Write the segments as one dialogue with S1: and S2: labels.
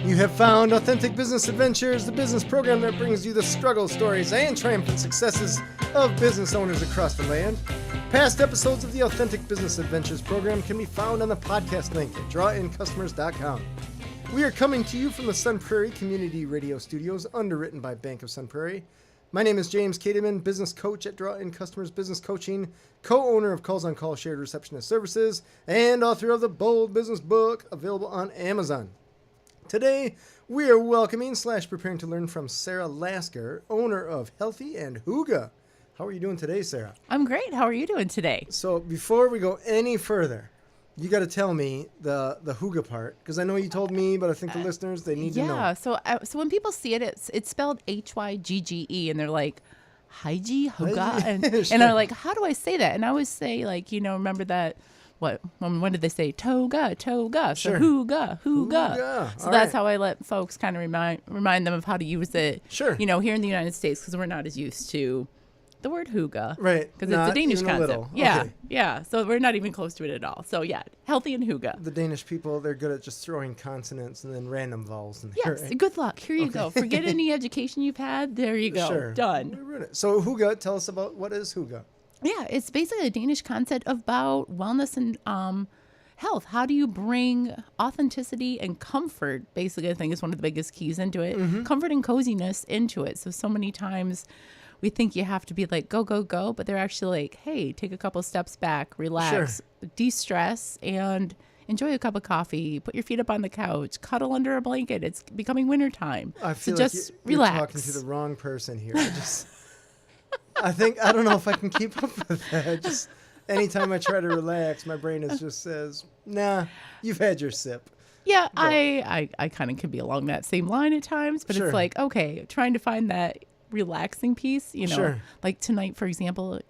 S1: You have found Authentic Business Adventures, the business program that brings you the struggle stories and triumphant successes of business owners across the land. Past episodes of the Authentic Business Adventures program can be found on the podcast link at drawincustomers.com. We are coming to you from the Sun Prairie Community Radio Studios, underwritten by Bank of Sun Prairie. My name is James Kateman, business coach at Draw In Customers Business Coaching, co-owner of Calls on Call Shared Receptionist Services, and author of the Bold Business Book, available on Amazon. Today, we are welcoming / preparing to learn from Sara Lasker, owner of Healthy and Hygge. How are you doing today, Sara?
S2: I'm great. How are you doing today?
S1: So before we go any further, you got to tell me the Hygge part, because I know you told me, but I think the listeners, they need to know.
S2: Yeah, so when people see it, it's spelled Hygge, and they're like, Hygge, Hygge, and
S1: Sure.
S2: and they're like, how do I say that? And I always say, like, remember that, when did they say toga? So
S1: Sure.
S2: Hygge.
S1: Hygge.
S2: So
S1: All
S2: that's
S1: right.
S2: how I let folks kind of remind them of how to use it.
S1: Sure.
S2: Here in the United States, because we're not as used to the word Hygge.
S1: Right.
S2: Because it's a
S1: Not
S2: Danish
S1: even a
S2: concept.
S1: little.
S2: Yeah.
S1: Okay.
S2: Yeah. So we're not even close to it at all. So yeah, Healthy and Hygge.
S1: The Danish people, they're good at just throwing consonants and then random vowels in there.
S2: Yes,
S1: right?
S2: good luck. Here you go. Forget any education you've had. There you go.
S1: Sure.
S2: Done.
S1: We ruined it. So Hygge, tell us about what is Hygge.
S2: Yeah, it's basically a Danish concept about wellness and health. How do you bring authenticity and comfort, basically, I think is one of the biggest keys into it, comfort and coziness into it. So many times we think you have to be like, go, go, go, but they're actually like, hey, take a couple steps back, relax, de-stress, and enjoy a cup of coffee, put your feet up on the couch, cuddle under a blanket. It's becoming wintertime.
S1: I feel
S2: so
S1: like
S2: just
S1: you're
S2: relax.
S1: talking to the wrong person here. I don't know if I can keep up with that. Just anytime I try to relax, my brain just says, nah, you've had your sip.
S2: Yeah, I kind of can be along that same line at times, but
S1: Sure.
S2: it's like, okay, trying to find that relaxing piece,
S1: Sure.
S2: like tonight, for example,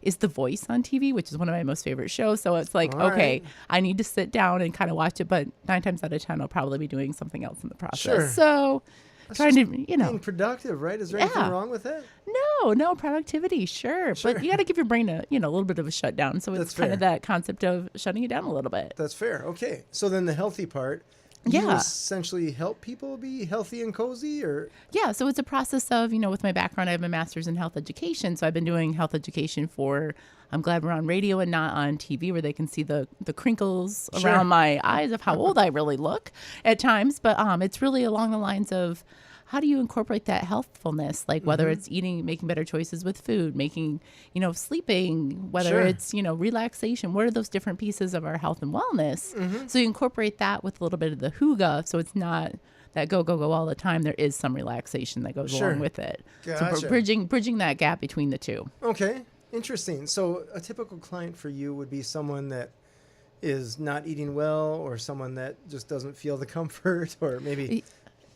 S2: is The Voice on TV, which is one of my most favorite shows. So it's like,
S1: All
S2: okay,
S1: right.
S2: I need to sit down and kind of watch it, but 9 times out of 10, I'll probably be doing something else in the process.
S1: Sure.
S2: So trying to,
S1: Being productive, right? Is there anything
S2: Yeah.
S1: wrong with that?
S2: no productivity, sure. But you got to give your brain a little bit of a shutdown. So it's
S1: That's
S2: kind
S1: fair.
S2: of that concept of shutting it down a little bit.
S1: That's fair. Okay. So then the healthy part, you
S2: Yeah.
S1: essentially help people be healthy and cozy, or?
S2: Yeah, so it's a process of, with my background, I have a master's in health education. So I've been doing health education I'm glad we're on radio and not on TV where they can see the crinkles
S1: Sure.
S2: around my eyes of how old I really look at times. But it's really along the lines of, how do you incorporate that healthfulness? Like whether it's eating, making better choices with food, making, sleeping, whether
S1: Sure.
S2: it's, relaxation. What are those different pieces of our health and wellness? So you incorporate that with a little bit of the Hygge. So it's not that go, go, go all the time. There is some relaxation that goes
S1: Sure.
S2: along with it.
S1: Gotcha.
S2: So bridging that gap between the two.
S1: Okay. Interesting. So a typical client for you would be someone that is not eating well, or someone that just doesn't feel the comfort, or maybe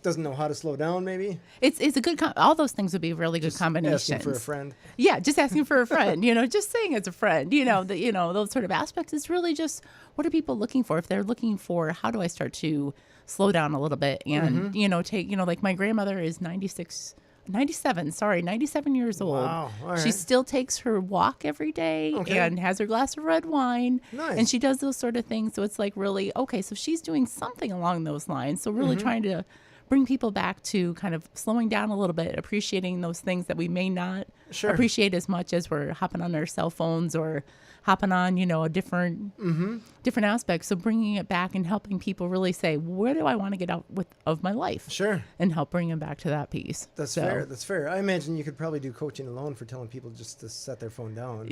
S1: doesn't know how to slow down, maybe?
S2: It's a good, all those things would be really good
S1: Just
S2: combinations.
S1: asking for a friend.
S2: Yeah, just asking for a friend, just saying as a friend, those sort of aspects is really just, what are people looking for? If they're looking for, how do I start to slow down a little bit and, take, like my grandmother is 97 years old.
S1: Wow. All right.
S2: She still takes her walk every day
S1: Okay.
S2: and has her glass of red wine.
S1: Nice.
S2: And she does those sort of things. So it's like, really, okay, so she's doing something along those lines. So really trying to bring people back to kind of slowing down a little bit, appreciating those things that we may not
S1: Sure.
S2: appreciate as much as we're hopping on our cell phones or hopping on, a different aspect. So bringing it back and helping people really say, where do I want to get out of my life?
S1: Sure.
S2: And help bring them back to that piece.
S1: That's
S2: So,
S1: fair. That's fair. I imagine you could probably do coaching alone for telling people just to set their phone down.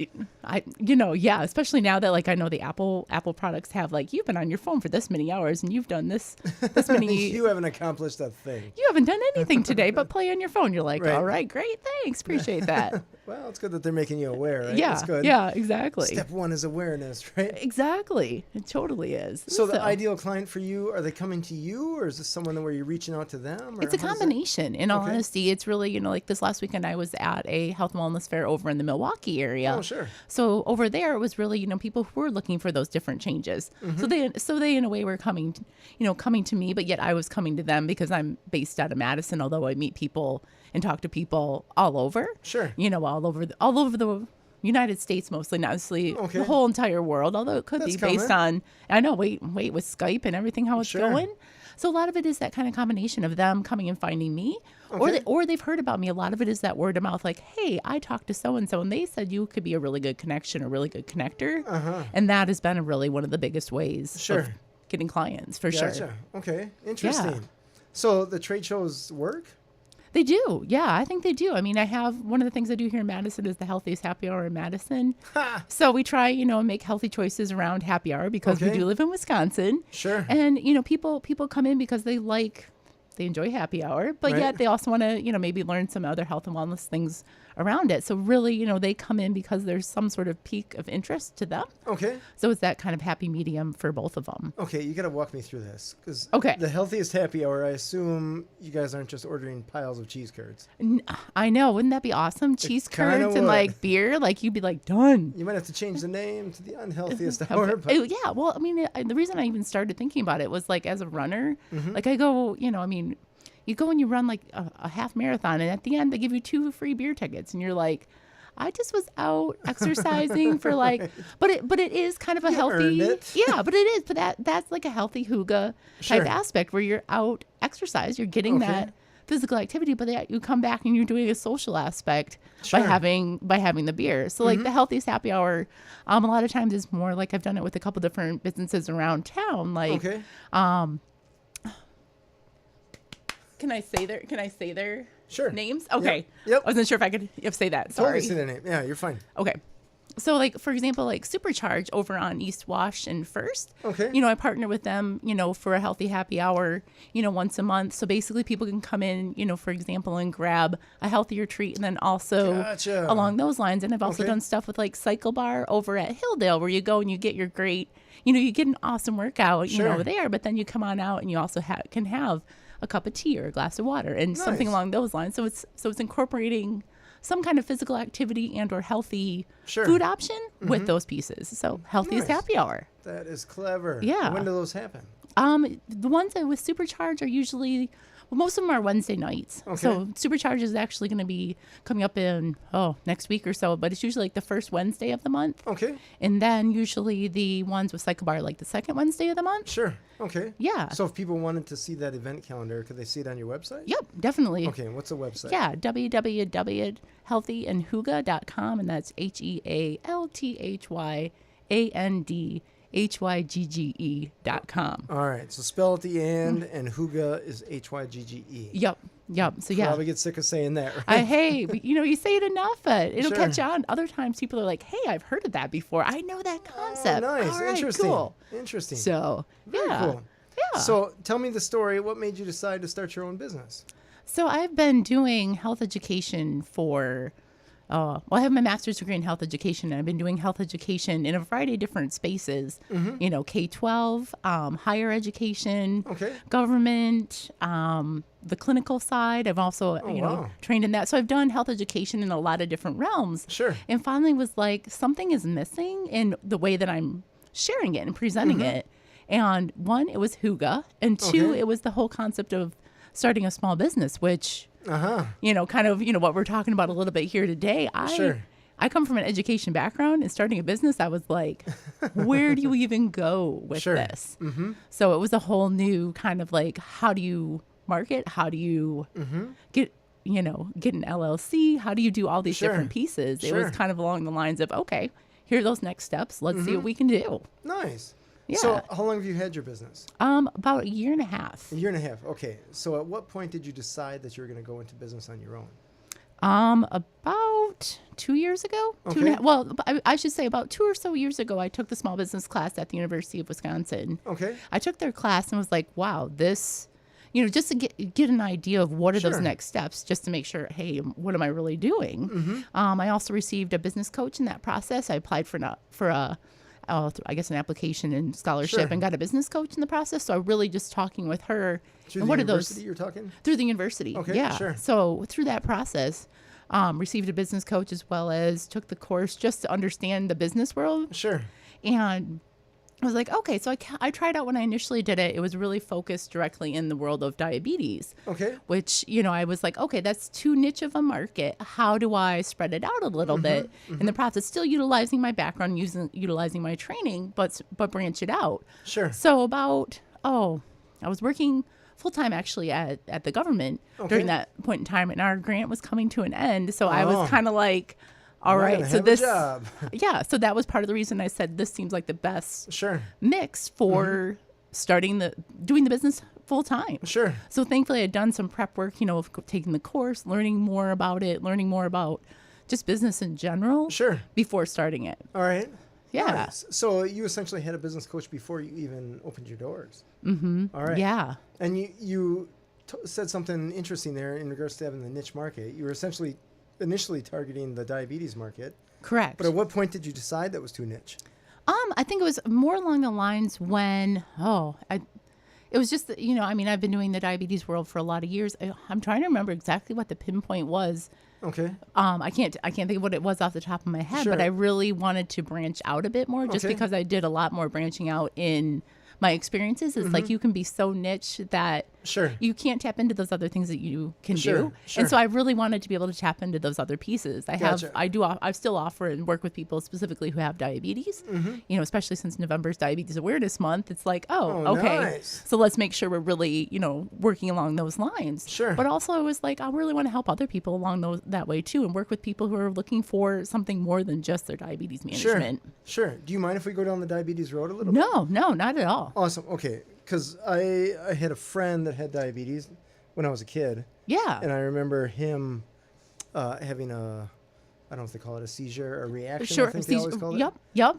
S2: Yeah, especially now that like I know the Apple products have like, you've been on your phone for this many hours and you've done this many.
S1: You haven't accomplished a thing.
S2: You haven't done anything today but play on your phone. You're like,
S1: Right.
S2: all right, great, thanks, appreciate that.
S1: Well, it's good that they're making you aware, right?
S2: Yeah,
S1: That's good.
S2: yeah, exactly.
S1: Step one is awareness, right?
S2: Exactly, it totally is.
S1: So the ideal client for you, are they coming to you, or is this someone where you're reaching out to them? Or
S2: It's a
S1: how does that-
S2: combination. In all
S1: Okay.
S2: honesty, it's really, like this last weekend, I was at a health and wellness fair over in the Milwaukee area.
S1: Oh, sure.
S2: So over there, it was really, people who were looking for those different changes.
S1: Mm-hmm.
S2: So they in a way were coming to me, but yet I was coming to them because I'm based out of Madison, although I meet people and talk to people all over.
S1: Sure.
S2: All over the United States mostly, not necessarily
S1: Okay.
S2: the whole entire world, although it could
S1: That's
S2: be based
S1: coming.
S2: on, I know, wait, with Skype and everything, how it's
S1: Sure.
S2: going. So a lot of it is that kind of combination of them coming and finding me,
S1: Okay.
S2: or they've heard about me. A lot of it is that word of mouth, like, hey, I talked to so-and-so, and they said you could be a really good connection, a really good connector. And that has been really one of the biggest ways
S1: Sure.
S2: of getting clients, for sure.
S1: Gotcha. Okay. Interesting. So the trade shows work?
S2: They do. Yeah, I think they do. I mean, I have one of the things I do here in Madison is the healthiest happy hour in Madison. So we try, make healthy choices around happy hour because we
S1: Okay.
S2: do live in Wisconsin.
S1: Sure.
S2: And, people come in because they enjoy happy hour, but
S1: Right.
S2: yet they also want to, maybe learn some other health and wellness things around it. So really, they come in because there's some sort of peak of interest to them.
S1: Okay.
S2: So it's that kind of happy medium for both of them.
S1: Okay, you got to walk me through this because
S2: Okay.
S1: the healthiest happy hour. I assume you guys aren't just ordering piles of cheese curds.
S2: I know. Wouldn't that be awesome? Cheese
S1: kinda
S2: curds and
S1: would.
S2: like beer, like you'd be like done.
S1: You might have to change the name to the unhealthiest hour. But
S2: Yeah, well, I mean, the reason I even started thinking about it was like as a runner, like I go, you go and you run like a half marathon, and at the end they give you 2 free beer tickets, and you're like, I just was out exercising for like, but it is kind of a healthy,
S1: earned it.
S2: yeah, but it is, but that's like a healthy Hygge
S1: Sure.
S2: type aspect where you're out exercise, you're getting
S1: Okay.
S2: that physical activity, but yet you come back and you're doing a social aspect
S1: Sure.
S2: by having the beer. So like the healthiest happy hour, a lot of times is more like I've done it with a couple different businesses around town. Like,
S1: okay.
S2: can I say their
S1: Sure.
S2: names? Okay.
S1: Yep.
S2: I wasn't sure if I could say that. Sorry.
S1: Totally see the name. Yeah, you're fine.
S2: Okay. So like, for example, like Supercharge over on East Wash and First,
S1: Okay.
S2: I partner with them, for a healthy happy hour, once a month. So basically people can come in, for example, and grab a healthier treat. And then also
S1: Gotcha.
S2: along those lines. And I've also
S1: Okay.
S2: done stuff with like Cycle Bar over at Hilldale where you go and you get your great, you get an awesome workout,
S1: Sure.
S2: there, but then you come on out and you also can have a cup of tea or a glass of water and something
S1: Nice.
S2: along those lines. So it's incorporating some kind of physical activity and or healthy
S1: Sure.
S2: food option with those pieces. So healthiest
S1: Nice.
S2: happy hour.
S1: That is clever.
S2: Yeah.
S1: When do those happen?
S2: The ones that with Supercharge are usually, well, most of them are Wednesday nights.
S1: Okay.
S2: So Supercharge is actually going to be coming up in, next week or so, but it's usually like the first Wednesday of the month.
S1: Okay.
S2: And then usually the ones with Cycle Bar, like the second Wednesday of the month.
S1: Sure. Okay.
S2: Yeah.
S1: So if people wanted to see that event calendar, could they see it on your website?
S2: Yep, definitely.
S1: Okay. What's the website?
S2: Yeah, www.healthyandhygge.com, and that's HealthyandHygge.com.
S1: All right. So spell at the end, and Hygge is Hygge.
S2: Yep. So yeah.
S1: Probably get sick of saying that. Right?
S2: Hey, but, you say it enough, but it'll
S1: Sure.
S2: catch on. Other times people are like, hey, I've heard of that before. I know that concept.
S1: Oh, nice.
S2: All right,
S1: Interesting.
S2: cool.
S1: Interesting.
S2: So,
S1: Very
S2: yeah.
S1: cool.
S2: Yeah.
S1: So tell me the story. What made you decide to start your own business?
S2: So I've been doing health education for, I have my master's degree in health education, and I've been doing health education in a variety of different spaces, K-12, higher education,
S1: Okay.
S2: government, the clinical side. I've also,
S1: wow.
S2: trained in that. So I've done health education in a lot of different realms.
S1: Sure.
S2: And finally was like, something is missing in the way that I'm sharing it and presenting it. And one, it was Hygge, and two,
S1: Okay.
S2: it was the whole concept of starting a small business, which,
S1: Uh-huh.
S2: kind of, what we're talking about a little bit here today.
S1: Sure.
S2: I come from an education background, and starting a business, I was like, where do you even go with
S1: Sure.
S2: this? So it was a whole new kind of like, how do you market? How do you get an LLC? How do you do all these
S1: Sure.
S2: different pieces? It
S1: Sure.
S2: was kind of along the lines of, okay, here are those next steps. Let's see what we can do.
S1: Nice.
S2: Yeah.
S1: So how long have you had your business?
S2: About a year and a half.
S1: A year and a half. Okay. So at what point did you decide that you were going to go into business on your own?
S2: About 2 years ago.
S1: Okay.
S2: Well, I should say about 2 or so years ago, I took the small business class at the University of Wisconsin.
S1: Okay.
S2: I took their class and was like, wow, this, just to get an idea of what are
S1: Sure.
S2: those next steps, just to make sure, hey, what am I really doing? I also received a business coach in that process. I applied for an application and scholarship
S1: Sure.
S2: and got a business coach in the process. So I really just talking with her.
S1: Through
S2: and
S1: the
S2: what are
S1: university
S2: those?
S1: you're talking?
S2: Through the university.
S1: Okay,
S2: Yeah.
S1: sure.
S2: So through that process, received a business coach as well as took the course just to understand the business world.
S1: Sure.
S2: And I was like, okay, so I tried out when I initially did it. It was really focused directly in the world of diabetes.
S1: Okay.
S2: Which, I was like, okay, that's too niche of a market. How do I spread it out a little bit in the process? Still utilizing my background, utilizing my training, but branch it out.
S1: Sure.
S2: So I was working full-time actually at the government during that point in time, and our grant was coming to an end. So I was kind of like, all right, so this, so that was part of the reason I said this seems like the best mix for doing the business full time.
S1: Sure.
S2: So thankfully I'd done some prep work, of taking the course, learning more about just business in general.
S1: Sure.
S2: Before starting it.
S1: All right.
S2: Yeah.
S1: Nice. So you essentially had a business coach before you even opened your doors. Mm-hmm. All right.
S2: Yeah.
S1: And you said something interesting there in regards to having the niche market. You were essentially initially targeting the diabetes market.
S2: Correct.
S1: But at what point did you decide that was too niche?
S2: I think it was more along the lines when, it was just, I've been doing the diabetes world for a lot of years. I'm trying to remember exactly what the pinpoint was.
S1: Okay.
S2: I can't think of what it was off the top of my head, but I really wanted to branch out a bit more just because I did a lot more branching out in my experiences. It's like you can be so niche that you can't tap into those other things that you can do. And so I really wanted to be able to tap into those other pieces. I still offer and work with people specifically who have diabetes, especially since November's Diabetes Awareness Month. It's like, okay,
S1: nice.
S2: So let's make sure we're really, working along those lines.
S1: Sure.
S2: But also I was like, I really want to help other people along that way too, and work with people who are looking for something more than just their diabetes management.
S1: Sure. Do you mind if we go down the diabetes road a little bit?
S2: No, not at all.
S1: Awesome. Okay. Because I had a friend that had diabetes when I was a kid.
S2: Yeah.
S1: And I remember him having I don't know if they call it a seizure or reaction.
S2: Sure.
S1: I think they always call it.
S2: Yep.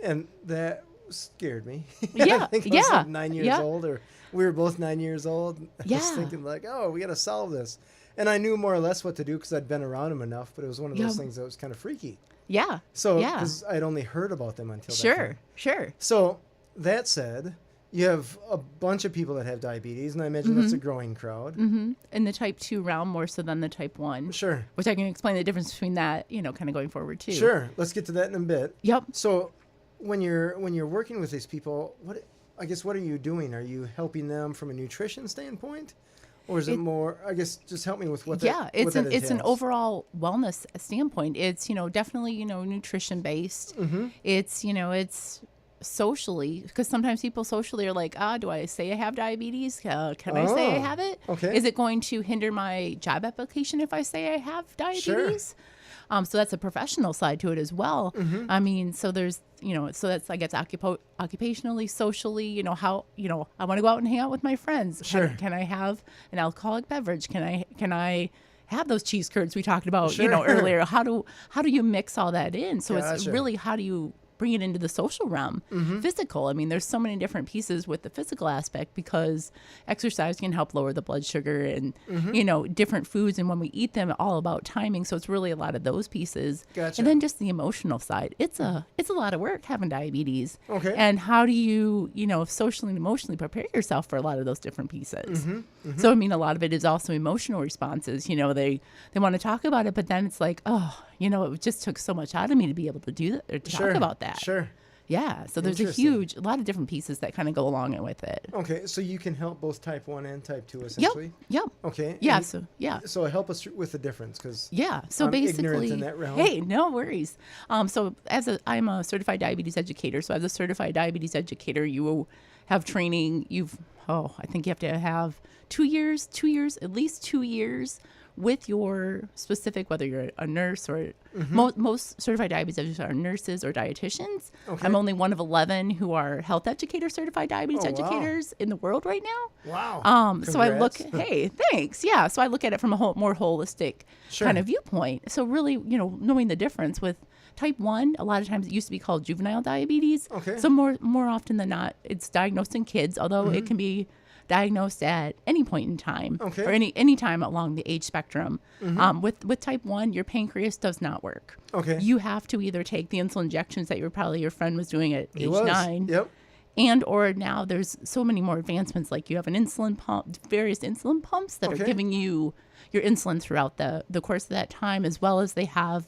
S1: And that scared me.
S2: Yeah.
S1: I think I was like 9 years old, or we were both 9 years old. I was thinking like, we got to solve this. And I knew more or less what to do because I'd been around him enough, but it was one of those things that was kind of freaky.
S2: Yeah.
S1: So, because I'd only heard about them until that time.
S2: Sure.
S1: So, that said, you have a bunch of people that have diabetes, and I imagine that's a growing crowd.
S2: Mm-hmm. In the type 2 realm more so than the type 1.
S1: Sure.
S2: Which I can explain the difference between that, kind of going forward too.
S1: Sure. Let's get to that in a bit.
S2: Yep.
S1: So, when you're working with these people, what are you doing? Are you helping them from a nutrition standpoint? Or is it more, I guess, just help me with what that
S2: it's an overall wellness standpoint. It's, definitely, nutrition based. Mm-hmm. It's socially, because sometimes people socially are like, do I say I have diabetes? Can I say I have it?
S1: Okay.
S2: Is it going to hinder my job application if I say I have diabetes? Sure. So that's a professional side to it as well. Mm-hmm. I mean, so there's, so that's, I guess, occupationally, socially, how, I want to go out and hang out with my friends.
S1: Sure.
S2: Can I have an alcoholic beverage? Can I have those cheese curds we talked about, earlier? How do you mix all that in? So it's really, how do you bring it into the social realm, physical. I mean, there's so many different pieces with the physical aspect because exercise can help lower the blood sugar and, different foods. And when we eat them, all about timing. So it's really a lot of those pieces.
S1: Gotcha.
S2: And then just the emotional side. It's a lot of work having diabetes.
S1: Okay.
S2: And how do you, socially and emotionally prepare yourself for a lot of those different pieces? So, I mean, a lot of it is also emotional responses. They want to talk about it, but then it's like, it just took so much out of me to be able to do that or to talk about that.
S1: Sure.
S2: Yeah. So there's a lot of different pieces that kind of go along with it.
S1: Okay. So you can help both type 1 and type 2 essentially?
S2: Yep.
S1: Okay.
S2: Yeah.
S1: So help us with the difference because
S2: So
S1: I'm
S2: basically,
S1: ignorant in that realm.
S2: Hey, no worries. So I'm a certified diabetes educator. So as a certified diabetes educator, you have training. I think you have to have 2 years, at least 2 years with your specific, whether you're a nurse or most certified diabetes educators are nurses or dietitians. Okay. I'm only one of 11 who are health educator certified diabetes educators in the world right now.
S1: Wow.
S2: So I look, hey, thanks. Yeah. So I look at it from a more holistic kind of viewpoint. So really, knowing the difference with type 1, a lot of times it used to be called juvenile diabetes.
S1: Okay.
S2: So more often than not, it's diagnosed in kids, although it can be diagnosed at any point in time or any time along the age spectrum. With type 1, your pancreas does not work.
S1: Okay.
S2: You have to either take the insulin injections that your friend was doing at age 9.
S1: Yep.
S2: And or now there's so many more advancements, like you have an insulin pump, various insulin pumps that are giving you your insulin throughout the course of that time, as well as they have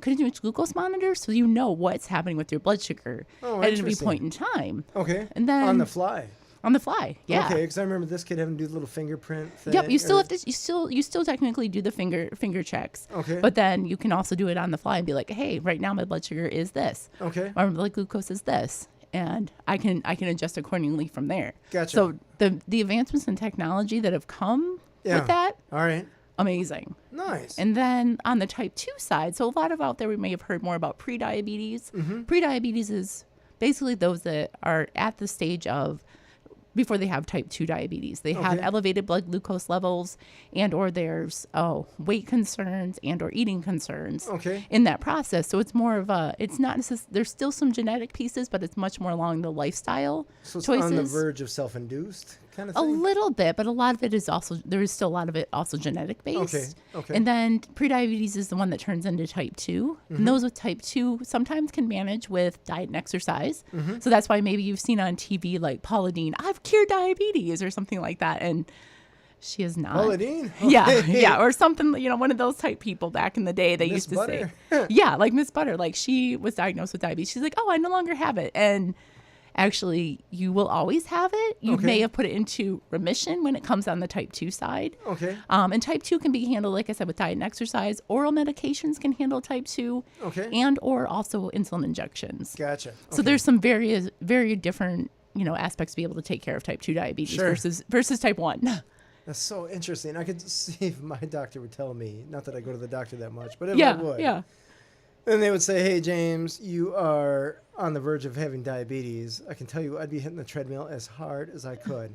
S2: continuous glucose monitor, so you know what's happening with your blood sugar at every point in time.
S1: Okay.
S2: And then
S1: on the fly.
S2: On the fly, yeah.
S1: Okay, because I remember this kid having to do the little fingerprint thing.
S2: Yep, you still have to. You still technically do the finger checks.
S1: Okay.
S2: But then you can also do it on the fly and be like, hey, right now my blood sugar is this.
S1: Okay.
S2: Or my glucose is this, and I can adjust accordingly from there.
S1: Gotcha.
S2: So the advancements in technology that have come with that,
S1: all right,
S2: amazing.
S1: Nice.
S2: And then on the type 2 side, so a lot of out there we may have heard more about prediabetes.
S1: Mm-hmm.
S2: Prediabetes is basically those that are at the stage of before they have type 2 diabetes. They have elevated blood glucose levels and or there's weight concerns and or eating concerns in that process. So it's more of it's not necessarily, there's still some genetic pieces, but it's much more along the lifestyle
S1: choices.
S2: On
S1: the verge of self-induced kind of thing?
S2: A little bit, but a lot of it is also, there is still a lot of it also genetic based.
S1: Okay.
S2: And then prediabetes is the one that turns into type 2. Mm-hmm. And those with type 2 sometimes can manage with diet and exercise. Mm-hmm. So that's why maybe you've seen on TV like Paula Deen, I've cured diabetes or something like that. And she is not.
S1: Paula Deen?
S2: Yeah. Or something, one of those type people back in the day they used to
S1: Butter.
S2: say. Yeah, like Miss Butter. Like she was diagnosed with diabetes. She's like, oh, I no longer have it. And actually, you will always have it. You may have put it into remission when it comes on the type 2 side.
S1: Okay.
S2: And type 2 can be handled, like I said, with diet and exercise. Oral medications can handle type 2.
S1: Okay.
S2: And or also insulin injections.
S1: Gotcha. Okay.
S2: So there's some very different, aspects to be able to take care of type 2 diabetes versus type 1.
S1: That's so interesting. I could see if my doctor would tell me, not that I go to the doctor that much, but if I would.
S2: Yeah.
S1: And they would say, hey, James, you are on the verge of having diabetes. I can tell you I'd be hitting the treadmill as hard as I could.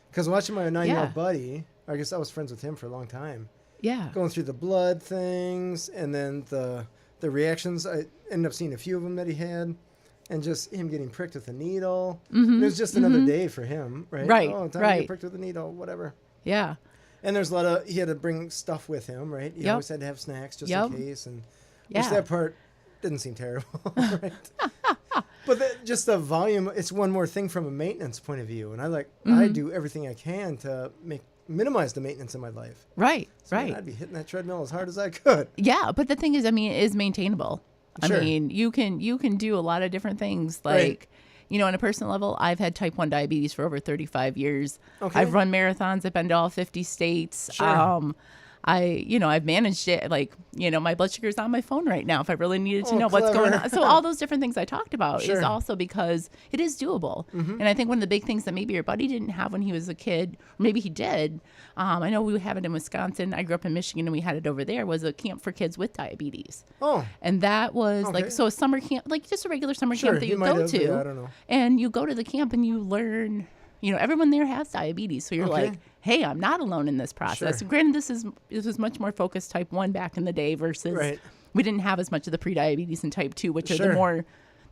S1: Because watching my 9-year-old buddy, I guess I was friends with him for a long time.
S2: Yeah.
S1: Going through the blood things and then the reactions. I ended up seeing a few of them that he had. And just him getting pricked with a needle. Mm-hmm. It was just another day for him, right?
S2: Right,
S1: time to get pricked with a needle, whatever.
S2: Yeah.
S1: And there's a lot of, he had to bring stuff with him, right? He always had to have snacks just in case. And which that part didn't seem terrible, right? But just the volume, it's one more thing from a maintenance point of view. And I do everything I can to minimize the maintenance in my life.
S2: Right,
S1: so
S2: right.
S1: I'd be hitting that treadmill as hard as I could.
S2: Yeah, but the thing is, it is maintainable.
S1: Sure.
S2: I mean, you can do a lot of different things. Like, on a personal level, I've had type 1 diabetes for over 35 years.
S1: Okay.
S2: I've run marathons. I've been to all 50 states.
S1: Sure.
S2: I've managed it. Like, my blood sugar is on my phone right now if I really needed to know
S1: clever.
S2: what's going on. So all those different things I talked about
S1: Sure.
S2: is also because it is doable. Mm-hmm. And I think one of the big things that maybe your buddy didn't have when he was a kid, or maybe he did, I know we have it in Wisconsin. I grew up in Michigan and we had it over there, was a camp for kids with diabetes.
S1: Oh.
S2: And that was so a summer camp, like just a regular summer camp that you go to.
S1: Yeah, I don't know.
S2: And you go to the camp and you learn, everyone there has diabetes. So you're like, hey, I'm not alone in this process.
S1: Sure.
S2: Granted, this was much more focused type 1 back in the day versus we didn't have as much of the prediabetes and type 2, which are the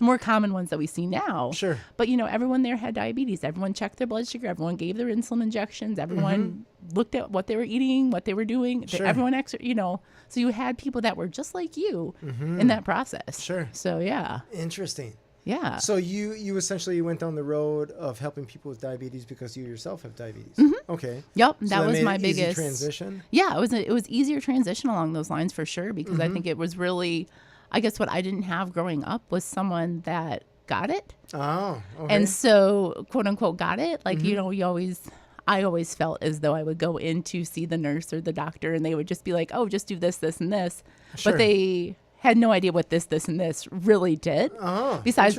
S2: more common ones that we see now.
S1: Sure.
S2: But, everyone there had diabetes. Everyone checked their blood sugar. Everyone gave their insulin injections. Everyone looked at what they were eating, what they were doing.
S1: Sure.
S2: Everyone, so you had people that were just like you in that process.
S1: Sure.
S2: So, yeah.
S1: Interesting.
S2: Yeah.
S1: So you essentially went down the road of helping people with diabetes because you yourself have diabetes. Mm-hmm. Okay.
S2: Yep,
S1: so
S2: that was
S1: made
S2: my
S1: an easy
S2: biggest
S1: transition.
S2: Yeah, it was easier transition along those lines for sure because I think it was really, I guess what I didn't have growing up was someone that got it.
S1: Oh. Okay.
S2: And so quote unquote got it. Like I always felt as though I would go in to see the nurse or the doctor and they would just be like, oh, just do this, this, and this.
S1: Sure.
S2: But they had no idea what this, and this really did.
S1: Oh,
S2: besides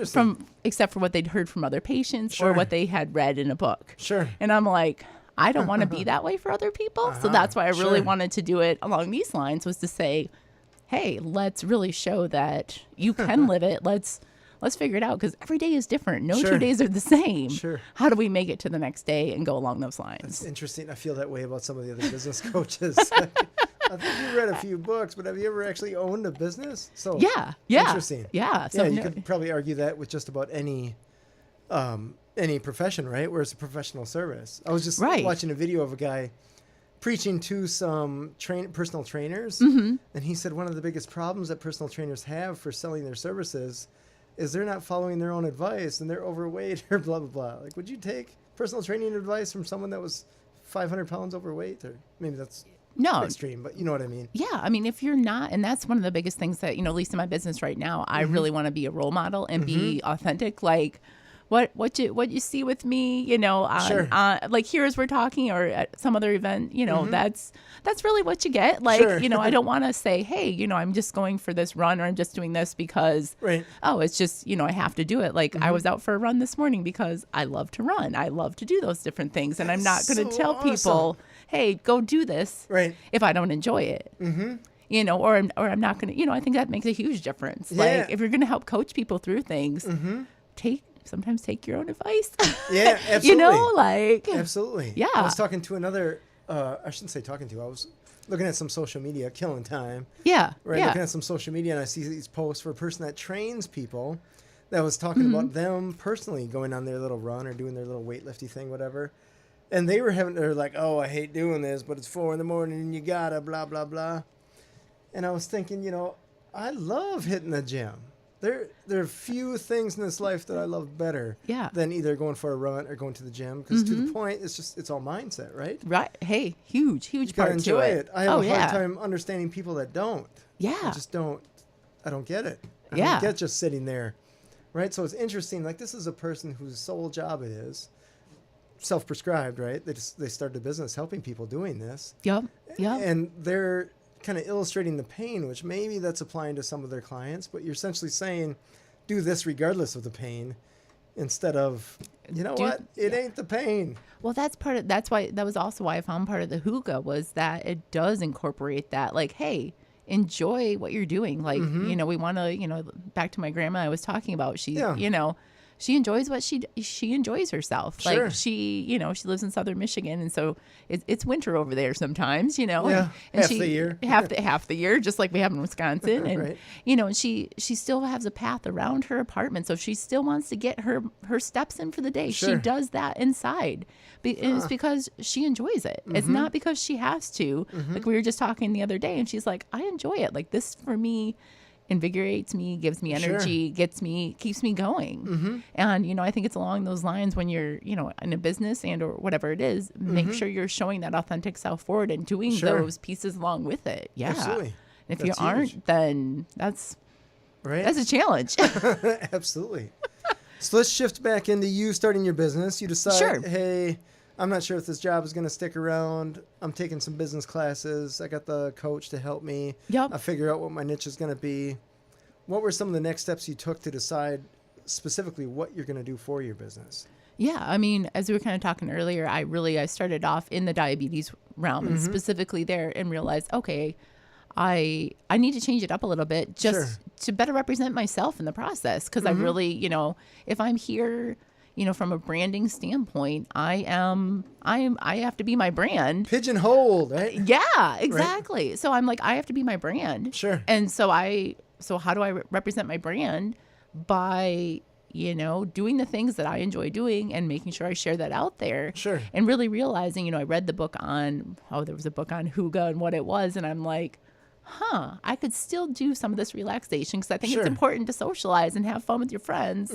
S2: except for what they'd heard from other patients or what they had read in a book.
S1: Sure.
S2: And I'm like, I don't want to be that way for other people. So that's why I really wanted to do it along these lines, was to say, hey, let's really show that you can live it. Let's figure it out because every day is different. No 2 days are the same.
S1: Sure.
S2: How do we make it to the next day and go along those lines?
S1: That's interesting. I feel that way about some of the other business coaches. I think you read a few books, but have you ever actually owned a business? So
S2: yeah.
S1: Interesting.
S2: Yeah. So
S1: you could probably argue that with just about any profession, right? Where it's a professional service. I was just watching a video of a guy preaching to some personal trainers, and he said one of the biggest problems that personal trainers have for selling their services is they're not following their own advice and they're overweight or blah, blah, blah. Like, would you take personal training advice from someone that was 500 pounds overweight? Or maybe that's
S2: No.
S1: extreme, but you know what I mean.
S2: Yeah, I mean, if you're not, and that's one of the biggest things that, at least in my business right now, I really want to be a role model and be authentic. Like what you see with me,
S1: Sure.
S2: like here as we're talking or at some other event, that's really what you get. Like,
S1: Sure.
S2: I don't want to say, hey, I'm just going for this run or I'm just doing this because,
S1: Right.
S2: oh, it's just, I have to do it. Like I was out for a run this morning because I love to run. I love to do those different things. And I'm not going to
S1: so
S2: tell people, hey, go do this
S1: Right.
S2: if I don't enjoy it. Or I'm not going to, I think that makes a huge difference.
S1: Yeah.
S2: Like if you're going to help coach people through things, sometimes take your own advice.
S1: Yeah, absolutely.
S2: Absolutely.
S1: Yeah.
S2: Yeah.
S1: I was talking to another, I shouldn't say talking to, I was looking at some social media, killing time.
S2: Yeah.
S1: Right.
S2: Yeah.
S1: Looking at some social media and I see these posts for a person that trains people that was talking about them personally going on their little run or doing their little weightlifting thing, whatever. And they're like, oh, I hate doing this, but it's 4 a.m. and you gotta blah, blah, blah. And I was thinking, I love hitting the gym. There are few things in this life that I love better than either going for a run or going to the gym. Because to the point, it's all mindset, right?
S2: Right. Hey, huge
S1: You gotta
S2: part
S1: enjoy
S2: to
S1: it. I have a hard
S2: yeah.
S1: time understanding people that don't.
S2: Yeah.
S1: I don't get it. I
S2: Yeah.
S1: don't get just sitting there, right? So it's interesting. Like this is a person whose sole job it is self-prescribed, right? They started a business helping people doing this.
S2: Yep. Yep.
S1: And they're kind of illustrating the pain, which maybe that's applying to some of their clients, but you're essentially saying, do this regardless of the pain instead of, it ain't the pain.
S2: Well, that was also why I found part of the Hygge was that it does incorporate that, like, hey, enjoy what you're doing. Like, we want to, back to my grandma I was talking about, she enjoys what she enjoys herself.
S1: Sure.
S2: Like she lives in Southern Michigan. And so it's winter over there sometimes,
S1: Yeah.
S2: and
S1: Half the year.
S2: half the year, just like we have in Wisconsin. And,
S1: Right.
S2: and she still has a path around her apartment. So she still wants to get her steps in for the day.
S1: Sure.
S2: She does that inside. And it's because she enjoys it. It's not because she has to. Like we were just talking the other day and she's like, I enjoy it. Like this for me invigorates me, gives me energy, keeps me going. And, I think it's along those lines when you're, in a business and or whatever it is, make sure you're showing that authentic self forward and doing those pieces along with it. Yeah.
S1: Absolutely.
S2: And if
S1: That's
S2: you aren't,
S1: huge.
S2: then that's a challenge.
S1: Absolutely. So let's shift back into you starting your business. You decide,
S2: Sure.
S1: hey, I'm not sure if this job is going to stick around. I'm taking some business classes. I got the coach to help me.
S2: Yep.
S1: I figure out what my niche is going to be. What were some of the next steps you took to decide specifically what you're going to do for your business?
S2: Yeah, I mean, as we were kind of talking earlier, I started off in the diabetes realm and specifically there and realized, okay, I need to change it up a little bit just to better represent myself in the process. Because I really, if I'm here, from a branding standpoint, I have to be my brand.
S1: Pigeonholed, right?
S2: Yeah, exactly. Right. So I'm like, I have to be my brand.
S1: Sure.
S2: And so how do I represent my brand? By, doing the things that I enjoy doing and making sure I share that out there.
S1: Sure.
S2: And really realizing, I read the book there was a book on Hygge and what it was. And I'm like, I could still do some of this relaxation because I think it's important to socialize and have fun with your friends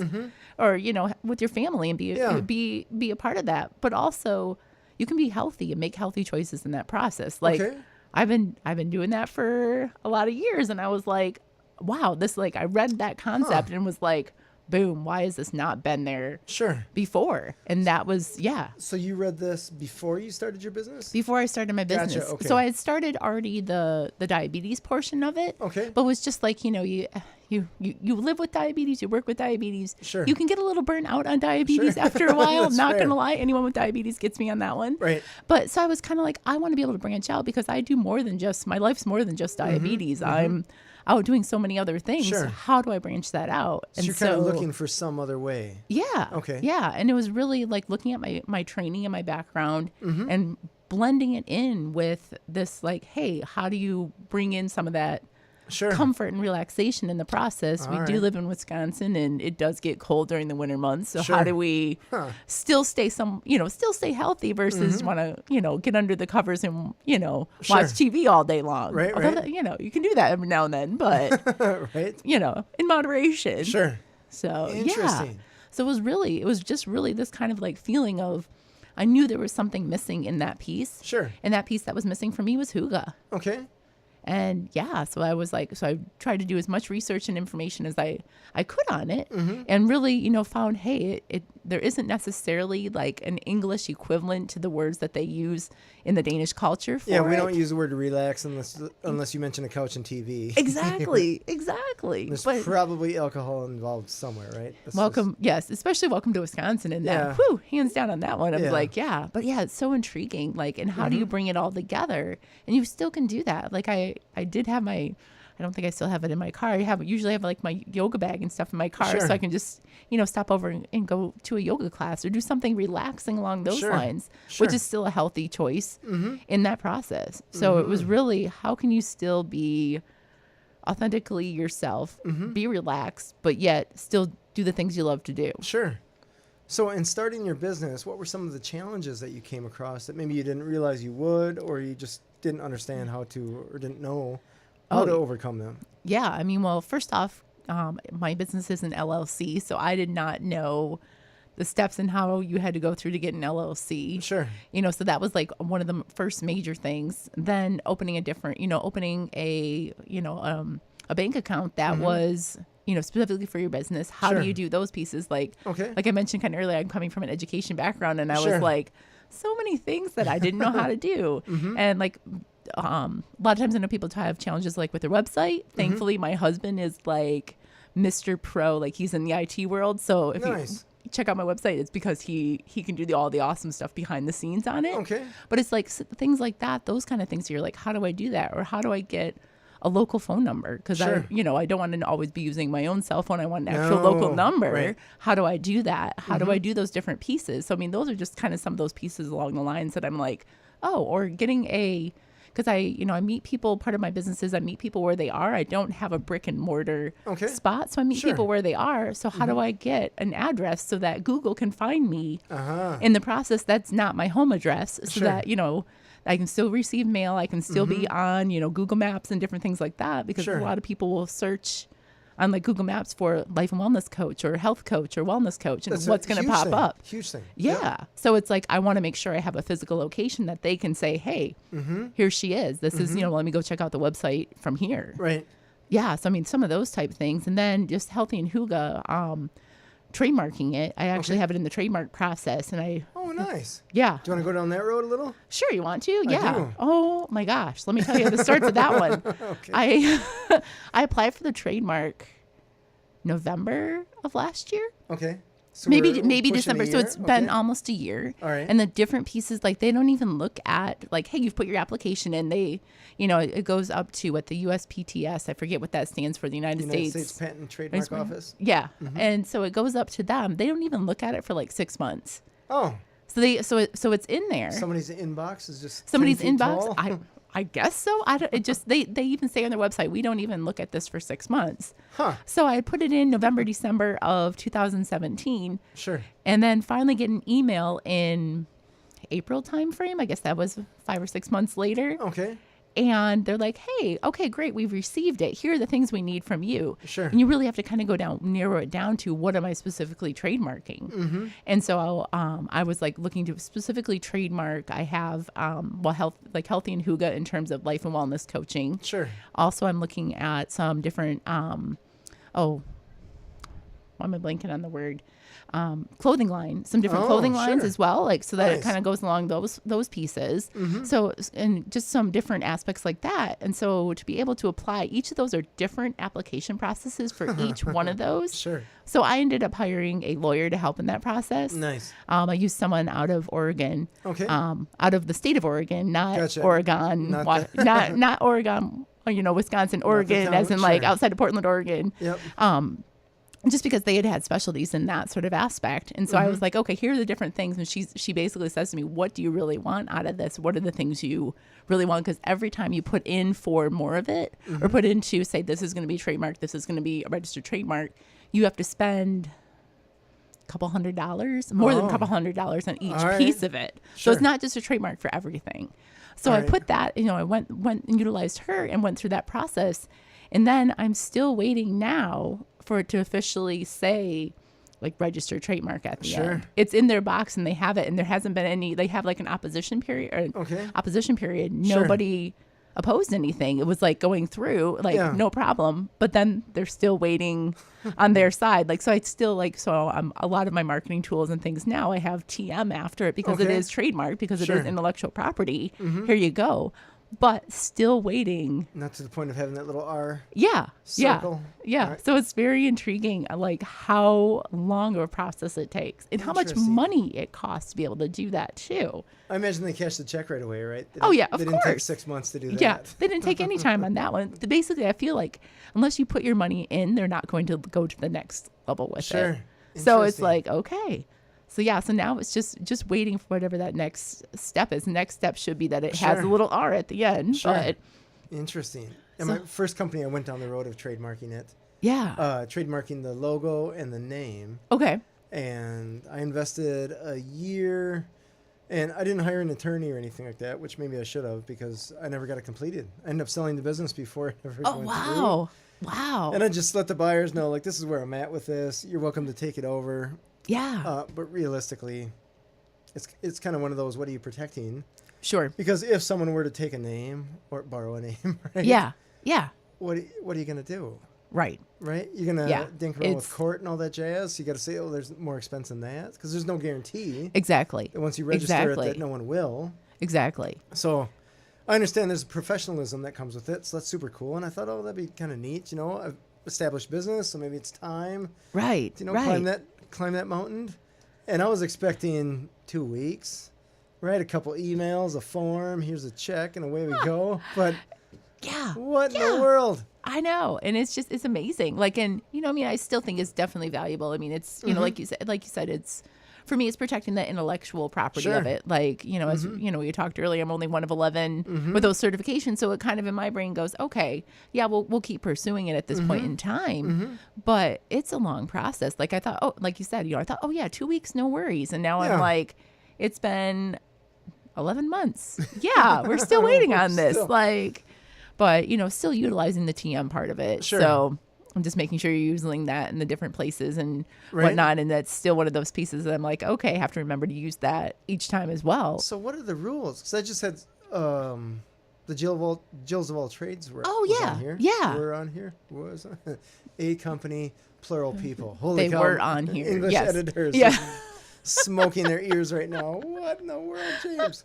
S2: or, with your family and be a part of that. But also you can be healthy and make healthy choices in that process. Like I've been doing that for a lot of years. And I was like, wow, I read that concept and was like, boom, why has this not been there before? And that was,
S1: So you read this before you started your business?
S2: Before I started my business.
S1: Gotcha, okay.
S2: So I had started already the diabetes portion of it.
S1: Okay.
S2: But it was just like, you live with diabetes, you work with diabetes.
S1: Sure.
S2: You can get a little burnt out on diabetes after a while. I'm not going to lie. Anyone with diabetes gets me on that one.
S1: Right.
S2: But so I was kind of like, I want to be able to branch out because I do more than my life's more than just diabetes. I'm out doing so many other things.
S1: Sure.
S2: How do I branch that out?
S1: So you're kind of looking for some other way.
S2: Yeah.
S1: Okay.
S2: Yeah. And it was really like looking at my training and my background and blending it in with this, like, hey, how do you bring in some of that comfort and relaxation in the process? We do live in Wisconsin and it does get cold during the winter months. So how do we still stay stay healthy versus want to, get under the covers and, watch TV all day long.
S1: Right.
S2: Although, you can do that every now and then, but, in moderation.
S1: Sure.
S2: So,
S1: Interesting.
S2: yeah. So it was just really this kind of like feeling of, I knew there was something missing in that piece.
S1: Sure.
S2: And that piece that was missing for me was Hygge.
S1: Okay.
S2: And yeah, so I tried to do as much research and information as I could on it, and really, found, hey, there isn't necessarily like an English equivalent to the words that they use in the Danish culture for
S1: we
S2: it.
S1: don't use the word relax unless you mention a couch and TV.
S2: Exactly.
S1: There's probably alcohol involved somewhere, right?
S2: Yes, especially welcome to Wisconsin and that. Whew, hands down on that one. I was like, but it's so intriguing. Like, and how do you bring it all together? And you still can do that. Like I did have I don't think I still have it in my car. I usually have like my yoga bag and stuff in my car, so I can just, stop over and go to a yoga class or do something relaxing along those lines, which is still a healthy choice in that process. So it was really, how can you still be authentically yourself, be relaxed, but yet still do the things you love to do?
S1: Sure. So in starting your business, what were some of the challenges that you came across that maybe you didn't realize you would, or you just didn't understand how to, or didn't know how to overcome them?
S2: Yeah. I mean, well, first off, my business is an LLC, so I did not know the steps and how you had to go through to get an LLC.
S1: Sure.
S2: So that was like one of the first major things. Then opening a bank account that was, specifically for your business. How do you do those pieces? Like I mentioned kind of earlier, I'm coming from an education background, and I was like, so many things that I didn't know how to do. And like, a lot of times I know people have challenges like with their website. Thankfully, my husband is like Mr. Pro, like he's in the IT world. So if you check out my website, it's because he can do all the awesome stuff behind the scenes on it.
S1: Okay.
S2: But it's like things like that, those kind of things. You're like, how do I do that? Or how do I get a local phone number? Because I don't want to always be using my own cell phone. I want an actual local number. Right. How do I do that? How do I do those different pieces? So, I mean, those are just kind of some of those pieces along the lines that I'm like, or getting because I meet people, part of my business is I meet people where they are. I don't have a brick and mortar spot. So I meet people where they are. So how do I get an address so that Google can find me in the process that's not my home address, so that, I can still receive mail. I can still be on, Google Maps and different things like that, because a lot of people will search on like Google Maps for life and wellness coach or health coach or wellness coach, and that's what's going to pop up.
S1: Huge thing.
S2: Yeah. So it's like, I want to make sure I have a physical location that they can say, hey, here she is. This is, let me go check out the website from here.
S1: Right.
S2: Yeah. So, I mean, some of those type things. And then just Healthy and Hygge, trademarking it. I actually have it in the trademark process, and
S1: Oh, nice.
S2: Yeah.
S1: Do you want to go down that road a little?
S2: Sure, you want to? Yeah.
S1: I do.
S2: Oh my gosh. Let me tell you the start to that one. I applied for the trademark November of last year.
S1: Okay. So
S2: maybe December. So it's been almost a year.
S1: All right.
S2: And the different pieces, like they don't even look at like, hey, you've put your application in. They, it goes up to what the USPTS. I forget what that stands for. The United States
S1: Patent and Trademark Office.
S2: Yeah. And so it goes up to them. They don't even look at it for like 6 months.
S1: Oh.
S2: So it's in there.
S1: Somebody's inbox is just
S2: somebody's
S1: 10 feet
S2: inbox.
S1: tall?
S2: I guess so. They even say on their website, we don't even look at this for 6 months.
S1: Huh.
S2: So I put it in November, December of 2017.
S1: Sure.
S2: And then finally get an email in April timeframe. I guess that was 5 or 6 months later.
S1: Okay.
S2: And they're like, hey, okay, great. We've received it. Here are the things we need from you.
S1: Sure.
S2: And you really have to kind of narrow it down to what am I specifically trademarking? And so I was like looking to specifically trademark. I have, Healthy and Hygge in terms of life and wellness coaching.
S1: Sure.
S2: Also, I'm looking at some different, why am I blanking on the word? Clothing line, some different clothing lines as well, like so that it kind of goes along those pieces. So, and just some different aspects like that. And so to be able to apply, each of those are different application processes for each one of those.
S1: Sure.
S2: So I ended up hiring a lawyer to help in that process.
S1: Nice.
S2: I used someone out of Oregon.
S1: Okay.
S2: Out of the state of Oregon, not
S1: Gotcha.
S2: Oregon, not Oregon, Wisconsin, Oregon, as in like outside of Portland, Oregon.
S1: Yep.
S2: Just because they had specialties in that sort of aspect. And so I was like, okay, here are the different things. And she basically says to me, what do you really want out of this? What are the things you really want? Because every time you put in for more of it or put into, say, this is going to be trademark, this is going to be a registered trademark, you have to spend a couple $100, more than a couple $100 on each piece of it. Sure. So it's not just a trademark for everything. So I put that, I went and utilized her and went through that process. And then I'm still waiting now for it to officially say like registered trademark at the
S1: Sure.
S2: end. It's in their box and they have it, and there hasn't been any. They have like an opposition period.
S1: Okay.
S2: Opposition period.
S1: Sure.
S2: Nobody opposed anything. It was like going through, like no problem. But then they're still waiting on their side. Like so, I still like a lot of my marketing tools and things now. I have TM after it because it is trademarked because it is intellectual property. Here you go. But still waiting.
S1: Not to the point of having that little R.
S2: Yeah.
S1: Circle.
S2: Yeah.
S1: Right.
S2: So it's very intriguing, like how long of a process it takes and how much money it costs to be able to do that too.
S1: I imagine they cashed the check right away, right?
S2: Of
S1: They
S2: course.
S1: didn't take 6 months to do that.
S2: Yeah. They didn't take any time on that one. Basically, I feel like unless you put your money in, they're not going to go to the next level with it. So it's like, okay. So so now it's just waiting for whatever that next step is. The next step should be that it has a little R at the end. But
S1: interesting. And my first company, I went down the road of trademarking it.
S2: Yeah.
S1: Trademarking the logo and the name.
S2: Okay.
S1: And I invested a year, and I didn't hire an attorney or anything like that, which maybe I should have because I never got it completed. I ended up selling the business before it ever went through.
S2: Wow.
S1: And I just let the buyers know, like, this is where I'm at with this. You're welcome to take it over.
S2: Yeah.
S1: But realistically, it's kind of one of those, what are you protecting?
S2: Sure.
S1: Because if someone were to take a name or borrow a name, right?
S2: Yeah. Yeah.
S1: What are you going to do?
S2: Right.
S1: Right? You're going to dink around with court and all that jazz. You got to say, oh, there's more expense than that. Because there's no guarantee.
S2: Exactly.
S1: That once you register it, that no one will.
S2: Exactly.
S1: So I understand there's a professionalism that comes with it. So that's super cool. And I thought, oh, that'd be kind of neat. You know, I've established business, so maybe it's time.
S2: Right.
S1: You know, climb that mountain. And I was expecting 2 weeks, right? A couple emails, a form, here's a check, and away we go. But what in the world?
S2: I know. And it's amazing. Like, and, you know, I mean, I still think it's definitely valuable. I mean, it's, you know, like you said, it's, for me, it's protecting the intellectual property of it. Like, you know, as you know, we talked earlier, I'm only one of 11 with those certifications. So it kind of in my brain goes, okay, yeah, we'll keep pursuing it at this point in time. But it's a long process. Like I thought, oh, like you said, you know, I thought, oh yeah, 2 weeks, no worries. And now I'm like, it's been 11 months. Yeah, we're still waiting on this. Like, but, you know, still utilizing the TM part of it. So I'm just making sure you're using that in the different places and whatnot. And that's still one of those pieces that I'm like, okay, I have to remember to use that each time as well.
S1: So what are the rules? Because I just had the Jills of all trades were on here.
S2: Yeah.
S1: Were on here. Was a company, plural people. Holy cow.
S2: They were on here.
S1: English editors.
S2: Yeah.
S1: Smoking their ears right now. What in the world, James?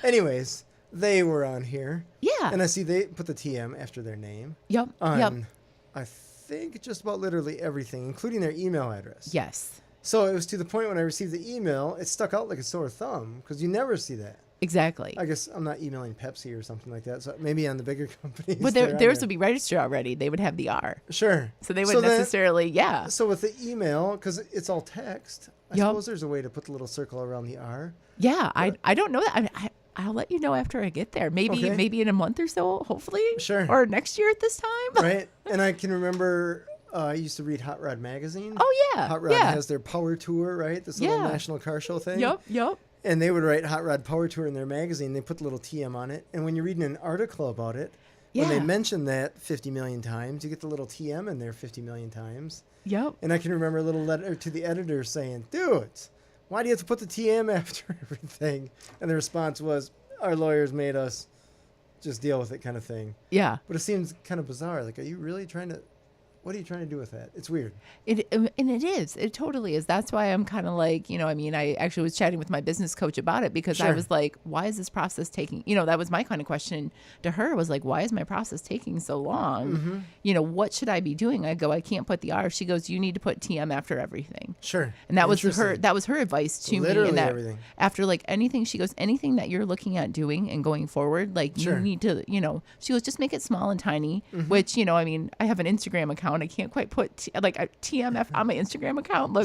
S1: Anyways, they were on here.
S2: Yeah.
S1: And I see they put the TM after their name.
S2: Yep.
S1: I think just about literally everything, including their email address.
S2: Yes.
S1: So it was to the point when I received the email, it stuck out like a sore thumb because you never see that.
S2: Exactly.
S1: I guess I'm not emailing Pepsi or something like that. So maybe on the bigger companies.
S2: But theirs would be registered already. They would have the R.
S1: Sure.
S2: So they wouldn't necessarily,
S1: So with the email, because it's all text, I suppose there's a way to put the little circle around the R.
S2: Yeah. I don't know that. I'll let you know after I get there. Maybe in a month or so, hopefully.
S1: Sure.
S2: Or next year at this time.
S1: Right. And I can remember I used to read Hot Rod magazine.
S2: Oh, yeah.
S1: Hot Rod has their Power Tour, right? This little national car show thing.
S2: Yep.
S1: And they would write Hot Rod Power Tour in their magazine. They put the little TM on it. And when you're reading an article about it, when they mention that 50 million times, you get the little TM in there 50 million times.
S2: Yep.
S1: And I can remember a little letter to the editor saying, dudes, why do you have to put the TM after everything? And the response was, our lawyers made us just deal with it kind of thing. Yeah. But it seems kind of bizarre. Like, are you really trying to... What are you trying to do with that? It's weird.
S2: And it is. It totally is. That's why I'm kind of like, you know, I mean, I actually was chatting with my business coach about it because I was like, why is this process taking, you know, that was my kind of question to her was like, why is my process taking so long? You know, what should I be doing? I go, I can't put the R. She goes, you need to put TM after everything. Sure. And that was her advice to me. And that everything. After like anything, she goes, anything that you're looking at doing and going forward, like you need to, you know, she goes, just make it small and tiny, which, you know, I mean, I have an Instagram account. I can't quite put a TMF on my Instagram account.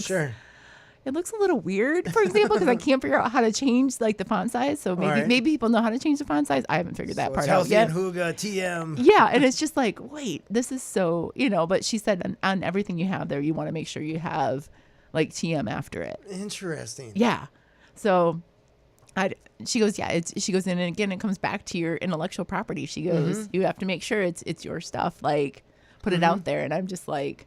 S2: It looks a little weird, for example, because I can't figure out how to change like the font size. So maybe people know how to change the font size. I haven't figured that part out yet.
S1: And Hygge, TM.
S2: Yeah, and it's just like, wait, this is so, you know. But she said on everything you have there, you want to make sure you have like TM after it.
S1: Interesting.
S2: Yeah. So she goes, she goes in, and again, it comes back to your intellectual property. She goes, you have to make sure it's your stuff. Like, put it out there. And I'm just like,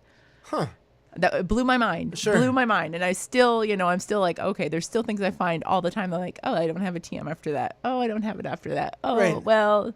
S2: That blew my mind.
S1: Sure.
S2: Blew my mind. And I still, I'm still like, okay, there's still things I find all the time. I'm like, oh, I don't have a TM after that. Oh, I don't have it after that. Oh,
S1: Right.
S2: well,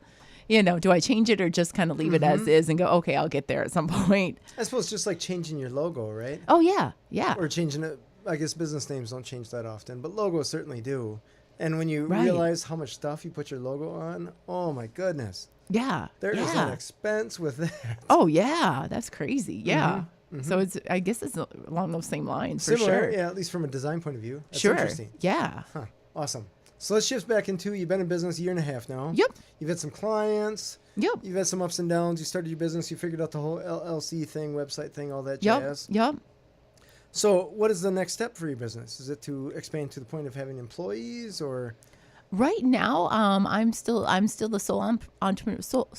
S2: do I change it or just kind of leave it as is and go, okay, I'll get there at some point.
S1: I suppose just like changing your logo, right?
S2: Oh, yeah. Yeah.
S1: Or changing it. I guess business names don't change that often, but logos certainly do. And when you
S2: Right.
S1: realize how much stuff you put your logo on, oh my goodness.
S2: Yeah.
S1: There is
S2: yeah.
S1: an expense with that.
S2: Oh, yeah. That's crazy. Yeah. So I guess it's along those same lines for
S1: Similar,
S2: sure.
S1: yeah, at least from a design point of view. That's
S2: Sure.
S1: interesting.
S2: Yeah.
S1: Huh. Awesome. So let's shift back into, you've been in business a year and a half now.
S2: Yep.
S1: You've had some clients.
S2: Yep.
S1: You've had some ups and downs. You started your business. You figured out the whole LLC thing, website thing, all that
S2: Yep.
S1: jazz.
S2: Yep.
S1: So what is the next step for your business? Is it to expand to the point of having employees or?
S2: Right now, I'm still the sole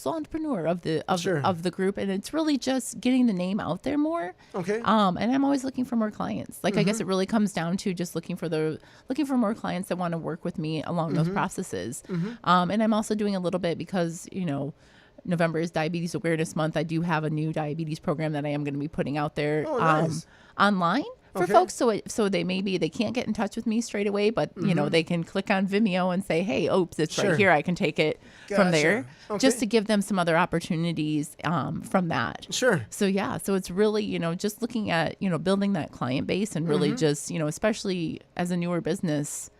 S2: entrepreneur of
S1: Sure.
S2: the group, and it's really just getting the name out there more.
S1: Okay.
S2: And I'm always looking for more clients. Like I guess it really comes down to just looking for more clients that want to work with me along those processes. And I'm also doing a little bit because November is Diabetes Awareness Month. I do have a new diabetes program that I am going to be putting out there
S1: nice.
S2: online for
S1: Okay.
S2: folks. So they can't get in touch with me straight away, but they can click on Vimeo and say, hey, oops, it's
S1: Sure.
S2: right here. I can take it from there,
S1: Okay.
S2: just to give them some other opportunities from that.
S1: Sure.
S2: So yeah, so it's really, just looking at, building that client base and really just, especially as a newer business,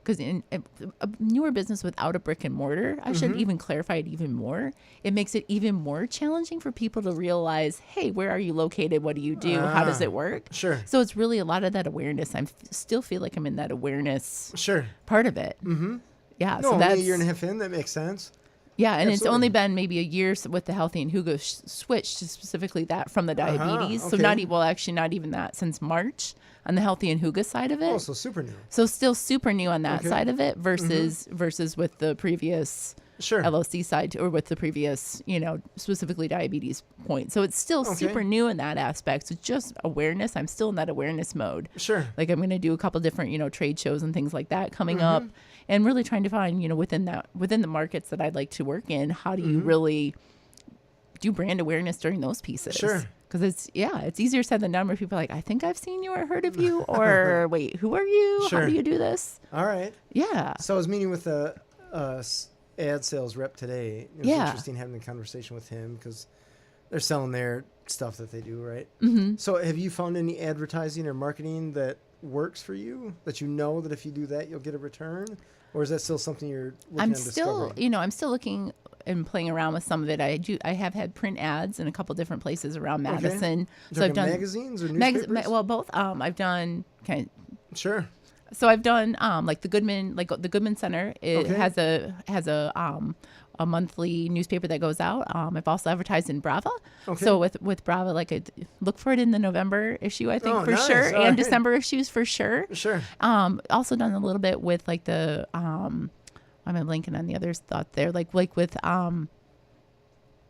S2: because in a newer business without a brick and mortar, I should even clarify it even more. It makes it even more challenging for people to realize, hey, where are you located? What do you do? How does it work?
S1: Sure.
S2: So it's really a lot of that awareness. I still feel like I'm in that awareness
S1: Sure.
S2: part of it. Yeah.
S1: No,
S2: So
S1: only
S2: that's
S1: a year and a half in, that makes sense.
S2: yeah, and it's
S1: Absolutely.
S2: only been maybe a year with the Healthy and Hygge switch to specifically that from the diabetes. So
S1: okay.
S2: not even that since March on the Healthy and Hygge side of it.
S1: Oh, so super new.
S2: So still super new on that
S1: Okay.
S2: side of it versus with the previous
S1: Sure.
S2: LOC side or with the previous, specifically diabetes point. So it's still super new in that aspect. So just awareness. I'm still in that awareness mode.
S1: Sure.
S2: Like I'm going to do a couple different, trade shows and things like that coming up, and really trying to find, within the markets that I'd like to work in, how do you really do brand awareness during those pieces?
S1: Sure.
S2: Because it's easier said than done where people are like, I think I've seen you or heard of you, or wait, who are you?
S1: Sure.
S2: How do you do this?
S1: All right.
S2: Yeah.
S1: So I was meeting with a ad sales rep today. It was
S2: Yeah.
S1: interesting having a conversation with him because they're selling their stuff that they do, right?
S2: Mm-hmm.
S1: So have you found any advertising or marketing that works for you, that you know that if you do that, you'll get a return? Or is that still something you're working
S2: I'm
S1: on
S2: still,
S1: discovering?
S2: I'm still looking and playing around with some of it. I have had print ads in a couple different places around Madison. So I've done
S1: magazines or newspapers?
S2: well, both. I've done
S1: Sure.
S2: So I've done like the Goodman Center. It has a monthly newspaper that goes out. I've also advertised in Brava.
S1: Okay.
S2: So with Brava, look for it in the November issue, I think
S1: Oh,
S2: for
S1: nice.
S2: sure,
S1: All
S2: and
S1: right.
S2: December issues for sure.
S1: Sure.
S2: Also done a little bit with like the I'm blanking on the other thought there, like with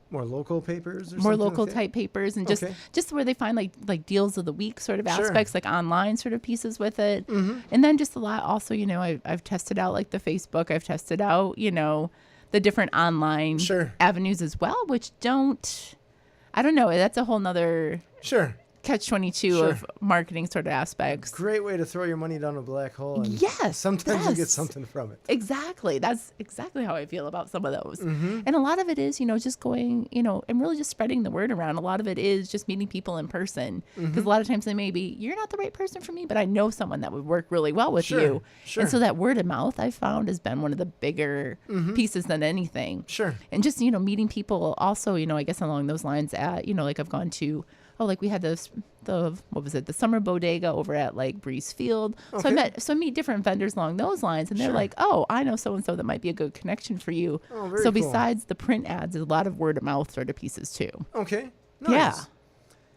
S1: More local papers or
S2: more
S1: something
S2: local
S1: like that?
S2: type papers, and
S1: Okay.
S2: just where they find like deals of the week sort of
S1: Sure.
S2: aspects, like online sort of pieces with it. And then just a lot also, I've tested out like the Facebook, I've tested out, the different online
S1: Sure.
S2: avenues as well, which I don't know, that's a whole nother
S1: Sure.
S2: catch-22
S1: Sure.
S2: of marketing sort of aspects.
S1: Great way to throw your money down a black hole. And
S2: Yes,
S1: sometimes you get
S2: yes.
S1: something from it.
S2: Exactly. That's exactly how I feel about some of those.
S1: Mm-hmm.
S2: And a lot of it is, just going, and really just spreading the word around. A lot of it is just meeting people in person.
S1: Mm-hmm.
S2: Because a lot of times they may be, you're not the right person for me, but I know someone that would work really well with
S1: Sure,
S2: you.
S1: sure.
S2: And so that word of mouth I found has been one of the bigger pieces than anything.
S1: Sure.
S2: And just, meeting people also, I guess along those lines at, like I've gone to, like we had the summer bodega over at like Breeze Field.
S1: Okay.
S2: So I meet different vendors along those lines, and they're
S1: Sure.
S2: like, oh, I know so-and-so that might be a good connection for you.
S1: Oh, very
S2: So
S1: cool.
S2: besides the print ads, there's a lot of word of mouth sort of pieces too.
S1: Okay. Nice.
S2: Yeah.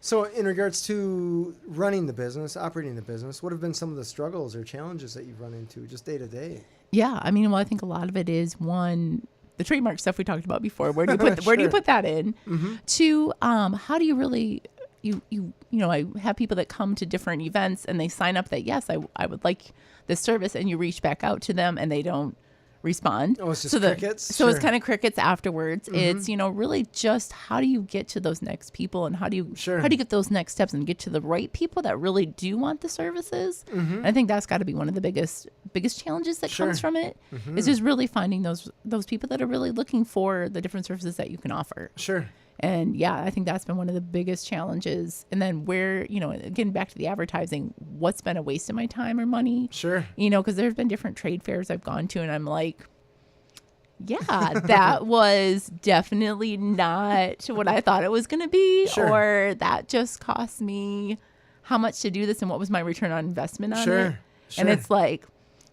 S1: So in regards to running the business, operating the business, what have been some of the struggles or challenges that you've run into just day to day?
S2: Yeah. I mean, well, I think a lot of it is one, the trademark stuff we talked about before. Where do you put where do you
S1: Sure.
S2: put that in? Two, how do you really I have people that come to different events and they sign up that yes, I would like this service, and you reach back out to them and they don't respond.
S1: Oh, it's just crickets?
S2: So it's
S1: Sure.
S2: kind of crickets afterwards. It's, really just how do you get to those next people, and how do you get those next steps and get to the right people that really do want the services? And I think that's got to be one of the biggest challenges that comes from it, is just really finding those people that are really looking for the different services that you can offer.
S1: Sure.
S2: And yeah, I think that's been one of the biggest challenges. And then where, getting back to the advertising, what's been a waste of my time or money?
S1: Sure.
S2: Because there's been different trade fairs I've gone to, and I'm like, yeah, that was definitely not what I thought it was going to be.
S1: Sure.
S2: Or that just cost me how much to do this, and what was my return on investment on it. And it's like,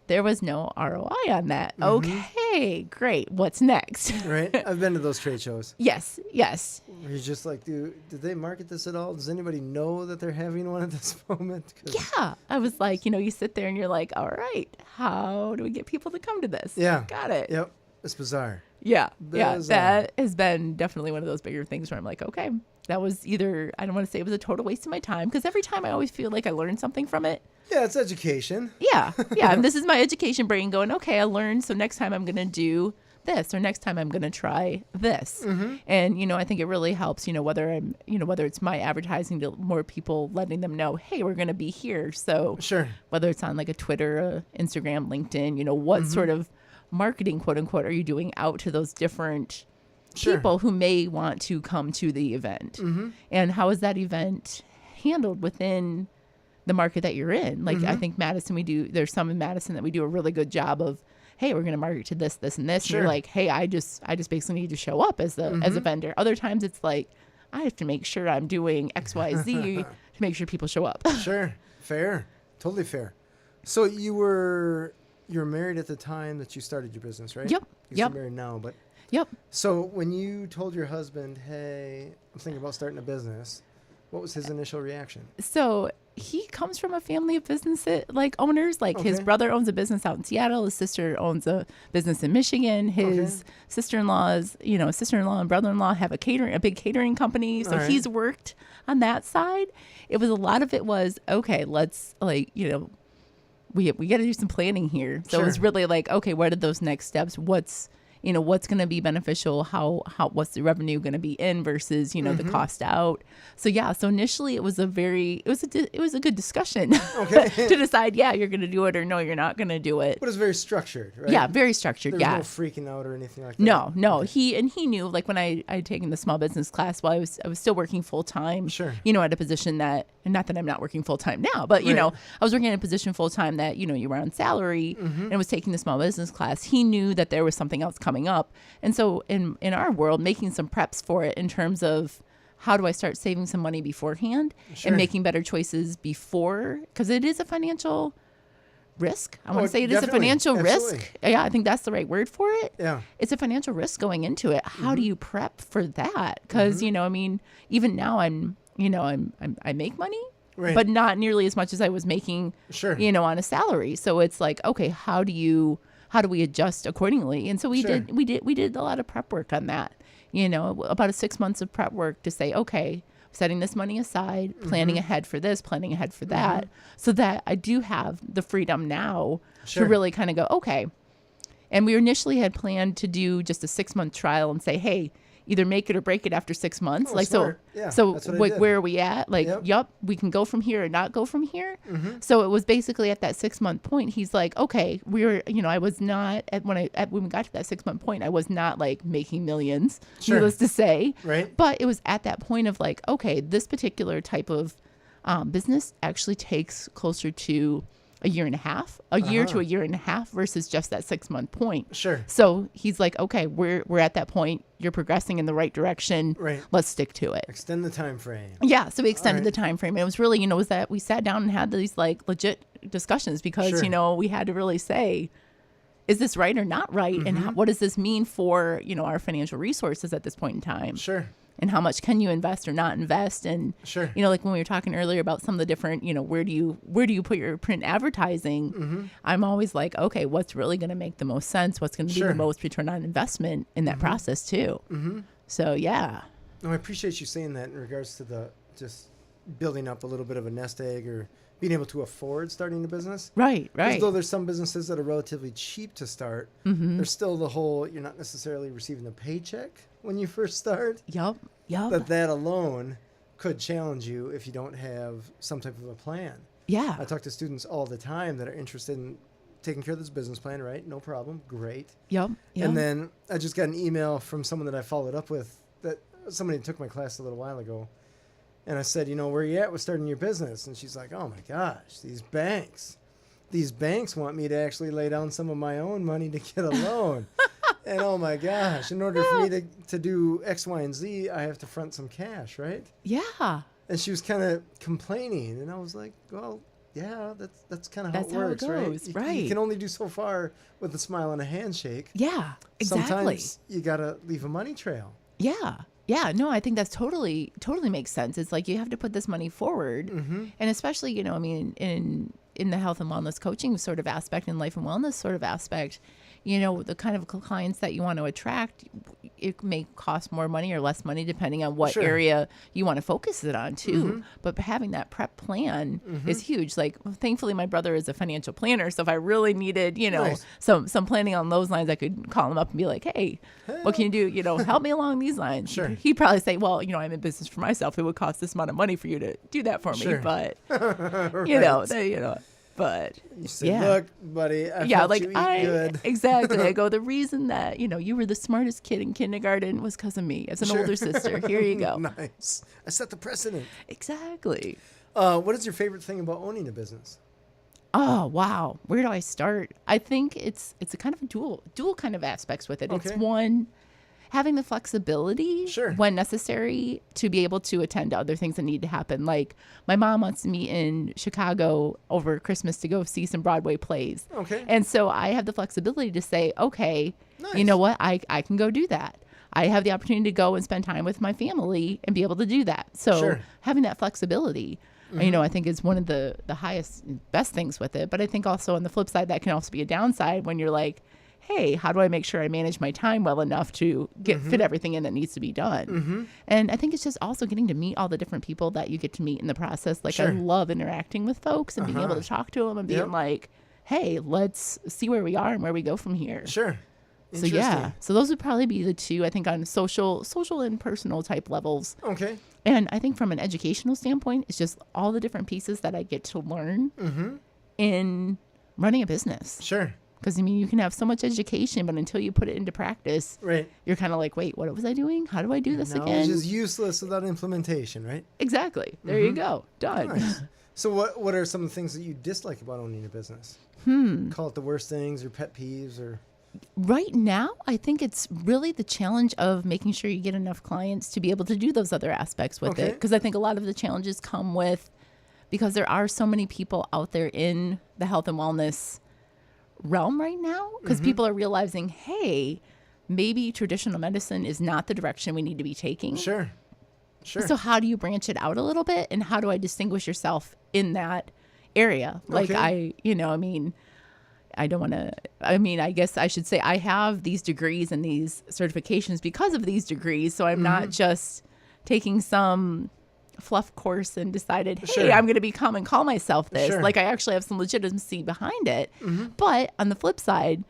S2: there was no ROI on that. Okay, great. What's next?
S1: Right. I've been to those trade shows.
S2: Yes.
S1: Where you're just like, did they market this at all? Does anybody know that they're having one at this moment?
S2: Yeah. I was like, you sit there and you're like, all right, how do we get people to come to this?
S1: Yeah.
S2: Got it.
S1: Yep. It's bizarre.
S2: Yeah.
S1: Bizarre.
S2: That has been definitely one of those bigger things where I'm like, okay, that was either, I don't want to say it was a total waste of my time, because every time I always feel like I learned something from it.
S1: Yeah, it's education.
S2: Yeah. And this is my education brain going, okay, I learned, so next time I'm going to do this, or next time I'm going to try this. And, I think it really helps, whether it's my advertising to more people, letting them know, hey, we're going to be here. So whether it's on like a Twitter, Instagram, LinkedIn, what sort of marketing, quote unquote, are you doing out to those different people who may want to come to the event? And how is that event handled within the market that you're in? Like, I think Madison, there's some in Madison that we do a really good job of, hey, we're going to market to this, this, and this. And you're like, hey, I just basically need to show up as a vendor. Other times it's like, I have to make sure I'm doing X, Y, Z to make sure people show up.
S1: Sure. Fair. Totally fair. So you were married at the time that you started your business, right?
S2: Yep.
S1: You're married now, but.
S2: Yep.
S1: So when you told your husband, hey, I'm thinking about starting a business, what was his initial reaction?
S2: So he comes from a family of business owners. Like his brother owns a business out in Seattle. His sister owns a business in Michigan. His sister-in-law and brother-in-law have a big catering company. So he's worked on that side. A lot of it was, okay, let's we got to do some planning here. So it was really like, okay, what are those next steps? What's going to be beneficial? What's the revenue going to be in versus, the cost out? So initially it was a good discussion to decide, you're going to do it, or no, you're not going to do it.
S1: But it's very structured, right?
S2: Yeah, very structured.
S1: There was no freaking out or anything like that.
S2: No. Okay. He knew, like when I had taken the small business class while I was still working full time, at a position that, and not that I'm not working full time now, but I was working in a position full time that, you were on salary and was taking the small business class. He knew that there was something else coming up. And so in our world, making some preps for it in terms of how do I start saving some money beforehand and making better choices before, because it is a financial risk. I want to say it is a financial risk. Yeah, I think that's the right word for it.
S1: Yeah.
S2: It's a financial risk going into it. How do you prep for that? Because, even now I make money, but not nearly as much as I was making, on a salary. So it's like, okay, how do we adjust accordingly? And so we did a lot of prep work on that, about 6 months of prep work to say, okay, setting this money aside, planning ahead for this, planning ahead for that, so that I do have the freedom now to really kind of go, okay. And we initially had planned to do just a 6-month trial and say, hey, either make it or break it after 6 months. Where are we at? We can go from here or not go from here. So it was basically at that 6-month point, he's like, okay, I was not when we got to that 6-month point, I was not like making millions, needless to say.
S1: Right.
S2: But it was at that point of like, okay, this particular type of business actually takes closer to a year to a year and a half versus just that 6-month point.
S1: Sure.
S2: So he's like, okay, we're at that point. You're progressing in the right direction.
S1: Right.
S2: Let's stick to it.
S1: Extend the time frame.
S2: Yeah. So we extended the time frame. It was really, was that we sat down and had these like legit discussions because, we had to really say, is this right or not right? And what does this mean for, our financial resources at this point in time?
S1: Sure.
S2: And how much can you invest or not invest? And, like when we were talking earlier about some of the different, where do you put your print advertising? I'm always like, okay, what's really going to make the most sense? What's going to be the most return on investment in that process too? So, yeah.
S1: No, I appreciate you saying that in regards to the just building up a little bit of a nest egg or being able to afford starting a business.
S2: Right.
S1: Because though there's some businesses that are relatively cheap to start, there's still the whole, you're not necessarily receiving a paycheck when you first start.
S2: Yep.
S1: That alone could challenge you if you don't have some type of a plan.
S2: Yeah.
S1: I talk to students all the time that are interested in taking care of this business plan, right? No problem. Great.
S2: Yep.
S1: And then I just got an email from someone that I followed up with, that somebody took my class a little while ago. And I said, where are you at with starting your business? And she's like, oh my gosh, these banks want me to actually lay down some of my own money to get a loan. And oh my gosh, in order for me to do X, Y, and Z, I have to front some cash, right?
S2: Yeah.
S1: And she was kind of complaining. And I was like, well, yeah, that's kind of how it works, right? You can only do so far with a smile and a handshake.
S2: Yeah, exactly.
S1: Sometimes you got to leave a money trail.
S2: Yeah. Yeah, no, I think that's totally makes sense. It's like you have to put this money forward. And especially, in the health and wellness coaching sort of aspect and life and wellness sort of aspect, the kind of clients that you want to attract, it may cost more money or less money depending on what area you want to focus it on too. But having that prep plan is huge. Like, thankfully my brother is a financial planner, so if I really needed,
S1: Nice.
S2: some planning on those lines, I could call him up and be like, hey, what can you do? Help me along these lines.
S1: Sure.
S2: He'd probably say, well, I'm in business for myself. It would cost this amount of money for you to do that for me. But, but
S1: you say, look, buddy, I helped you eat good.
S2: Exactly. I go, the reason that, you were the smartest kid in kindergarten was because of me as an older sister. Here you go.
S1: Nice. I set the precedent.
S2: Exactly.
S1: What is your favorite thing about owning a business?
S2: Oh, wow. Where do I start? I think it's a kind of a dual kind of aspects with it.
S1: Okay.
S2: It's one, having the flexibility when necessary to be able to attend to other things that need to happen. Like, my mom wants me in Chicago over Christmas to go see some Broadway plays.
S1: Okay.
S2: And so I have the flexibility to say, okay,
S1: nice.
S2: You know what? I can go do that. I have the opportunity to go and spend time with my family and be able to do that. So having that flexibility, I think is one of the highest, best things with it. But I think also on the flip side, that can also be a downside when you're like, hey, how do I make sure I manage my time well enough to fit everything in that needs to be done? And I think it's just also getting to meet all the different people that you get to meet in the process. Like, I love interacting with folks and being able to talk to them and being like, hey, let's see where we are and where we go from here.
S1: Sure.
S2: So yeah, so those would probably be the two, I think, on social and personal type levels.
S1: Okay.
S2: And I think from an educational standpoint, it's just all the different pieces that I get to learn in running a business.
S1: Sure.
S2: Because, you can have so much education, but until you put it into practice, you're kind of like, wait, what was I doing? How do I do this again?
S1: Knowledge is useless without implementation, right?
S2: Exactly. There you go. Done.
S1: Nice. So what are some of the things that you dislike about owning a business? Call it the worst things or pet peeves or...
S2: Right now, I think it's really the challenge of making sure you get enough clients to be able to do those other aspects with it. Because I think a lot of the challenges come with, because there are so many people out there in the health and wellness realm right now, because people are realizing, hey, maybe traditional medicine is not the direction we need to be taking.
S1: Sure.
S2: So how do you branch it out a little bit, and how do I distinguish yourself in that area? Like, I don't want to, I guess I should say I have these degrees and these certifications because of these degrees. So I'm not just taking some fluff course and decided, hey, I'm going to become and call myself this. Like, I actually have some legitimacy behind it. But on the flip side,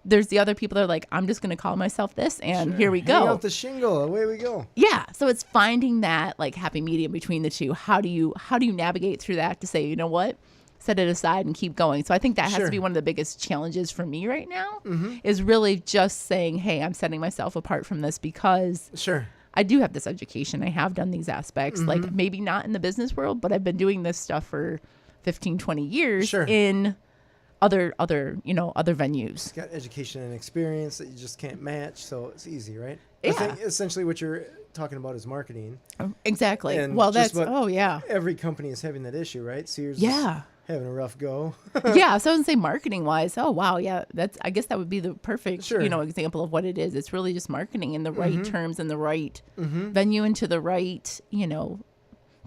S2: there's the other people that are like, I'm just going to call myself this, and here we go.
S1: Hang out the shingle, away we go.
S2: Yeah. So it's finding that like happy medium between the two. How do you navigate through that to say, you know what? Set it aside and keep going. So I think that has to be one of the biggest challenges for me right now, is really just saying, hey, I'm setting myself apart from this because I do have this education. I have done these aspects, like maybe not in the business world, but I've been doing this stuff for 15, 20 years in other venues.
S1: It's got education and experience that you just can't match. So it's easy, right?
S2: Yeah.
S1: I think essentially what you're talking about is marketing.
S2: Exactly.
S1: And
S2: well, that's,
S1: every company is having that issue, right? Sears having a rough go.
S2: Yeah, so I would say marketing wise, oh wow, yeah, I guess that would be the perfect example of what it is. It's really just marketing in the right terms and the right venue and to the right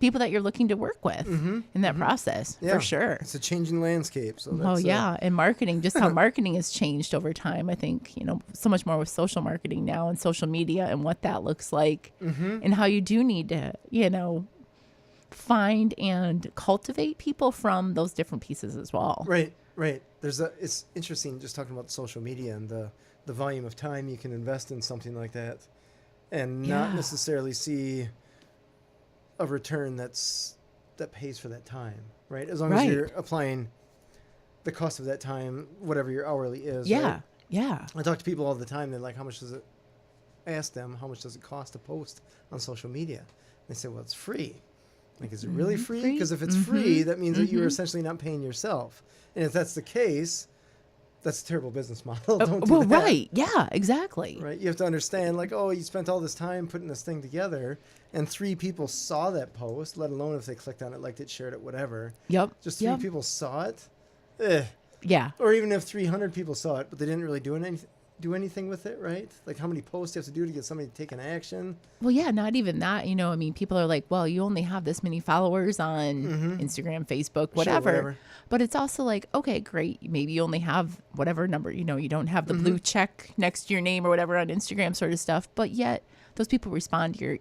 S2: people that you're looking to work with in that process for sure.
S1: It's a changing landscape. So that's,
S2: and marketing, just how marketing has changed over time. I think so much more with social marketing now and social media and what that looks like and how you do need to find and cultivate people from those different pieces as well.
S1: Right. It's interesting just talking about social media and the volume of time you can invest in something like that and not necessarily see a return that pays for that time, right? As long as you're applying the cost of that time, whatever your hourly is.
S2: Yeah.
S1: Right?
S2: Yeah.
S1: I talk to people all the time. They're like, how much does it cost to post on social media? They say, well, it's free. Like, is it really free? Because if it's free, that means that you're essentially not paying yourself. And if that's the case, that's a terrible business model. Don't do that.
S2: Right. Yeah, exactly.
S1: Right. You have to understand, like, oh, you spent all this time putting this thing together, and 3 people saw that post, let alone if they clicked on it, liked it, shared it, whatever.
S2: Yep.
S1: Just 3 people saw it.
S2: Yeah.
S1: Or even if 300 people saw it, but they didn't really do anything with it, right? Like, how many posts do you have to do to get somebody to take an action?
S2: Well, yeah, not even that. You know, I mean, people are like, well, you only have this many followers on Instagram, Facebook, whatever.
S1: Sure, whatever.
S2: But it's also like, okay, great. Maybe you only have whatever number, you know, you don't have the blue check next to your name or whatever on Instagram sort of stuff. But yet those people respond to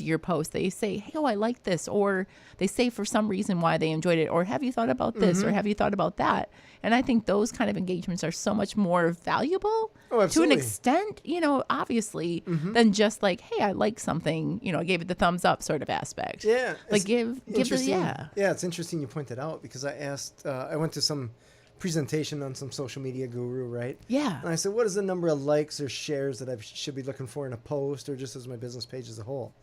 S2: your post. They say, hey, oh, I like this. Or they say for some reason why they enjoyed it. Or have you thought about this? Or have you thought about that? And I think those kind of engagements are so much more valuable to an extent, you know, obviously, than just like, hey, I like something, you know, I gave it the thumbs up sort of aspect.
S1: Yeah.
S2: Like give it,
S1: Yeah, it's interesting you point that out because I went to some presentation on some social media guru, right?
S2: Yeah.
S1: And I said, what is the number of likes or shares that I should be looking for in a post or just as my business page as a whole?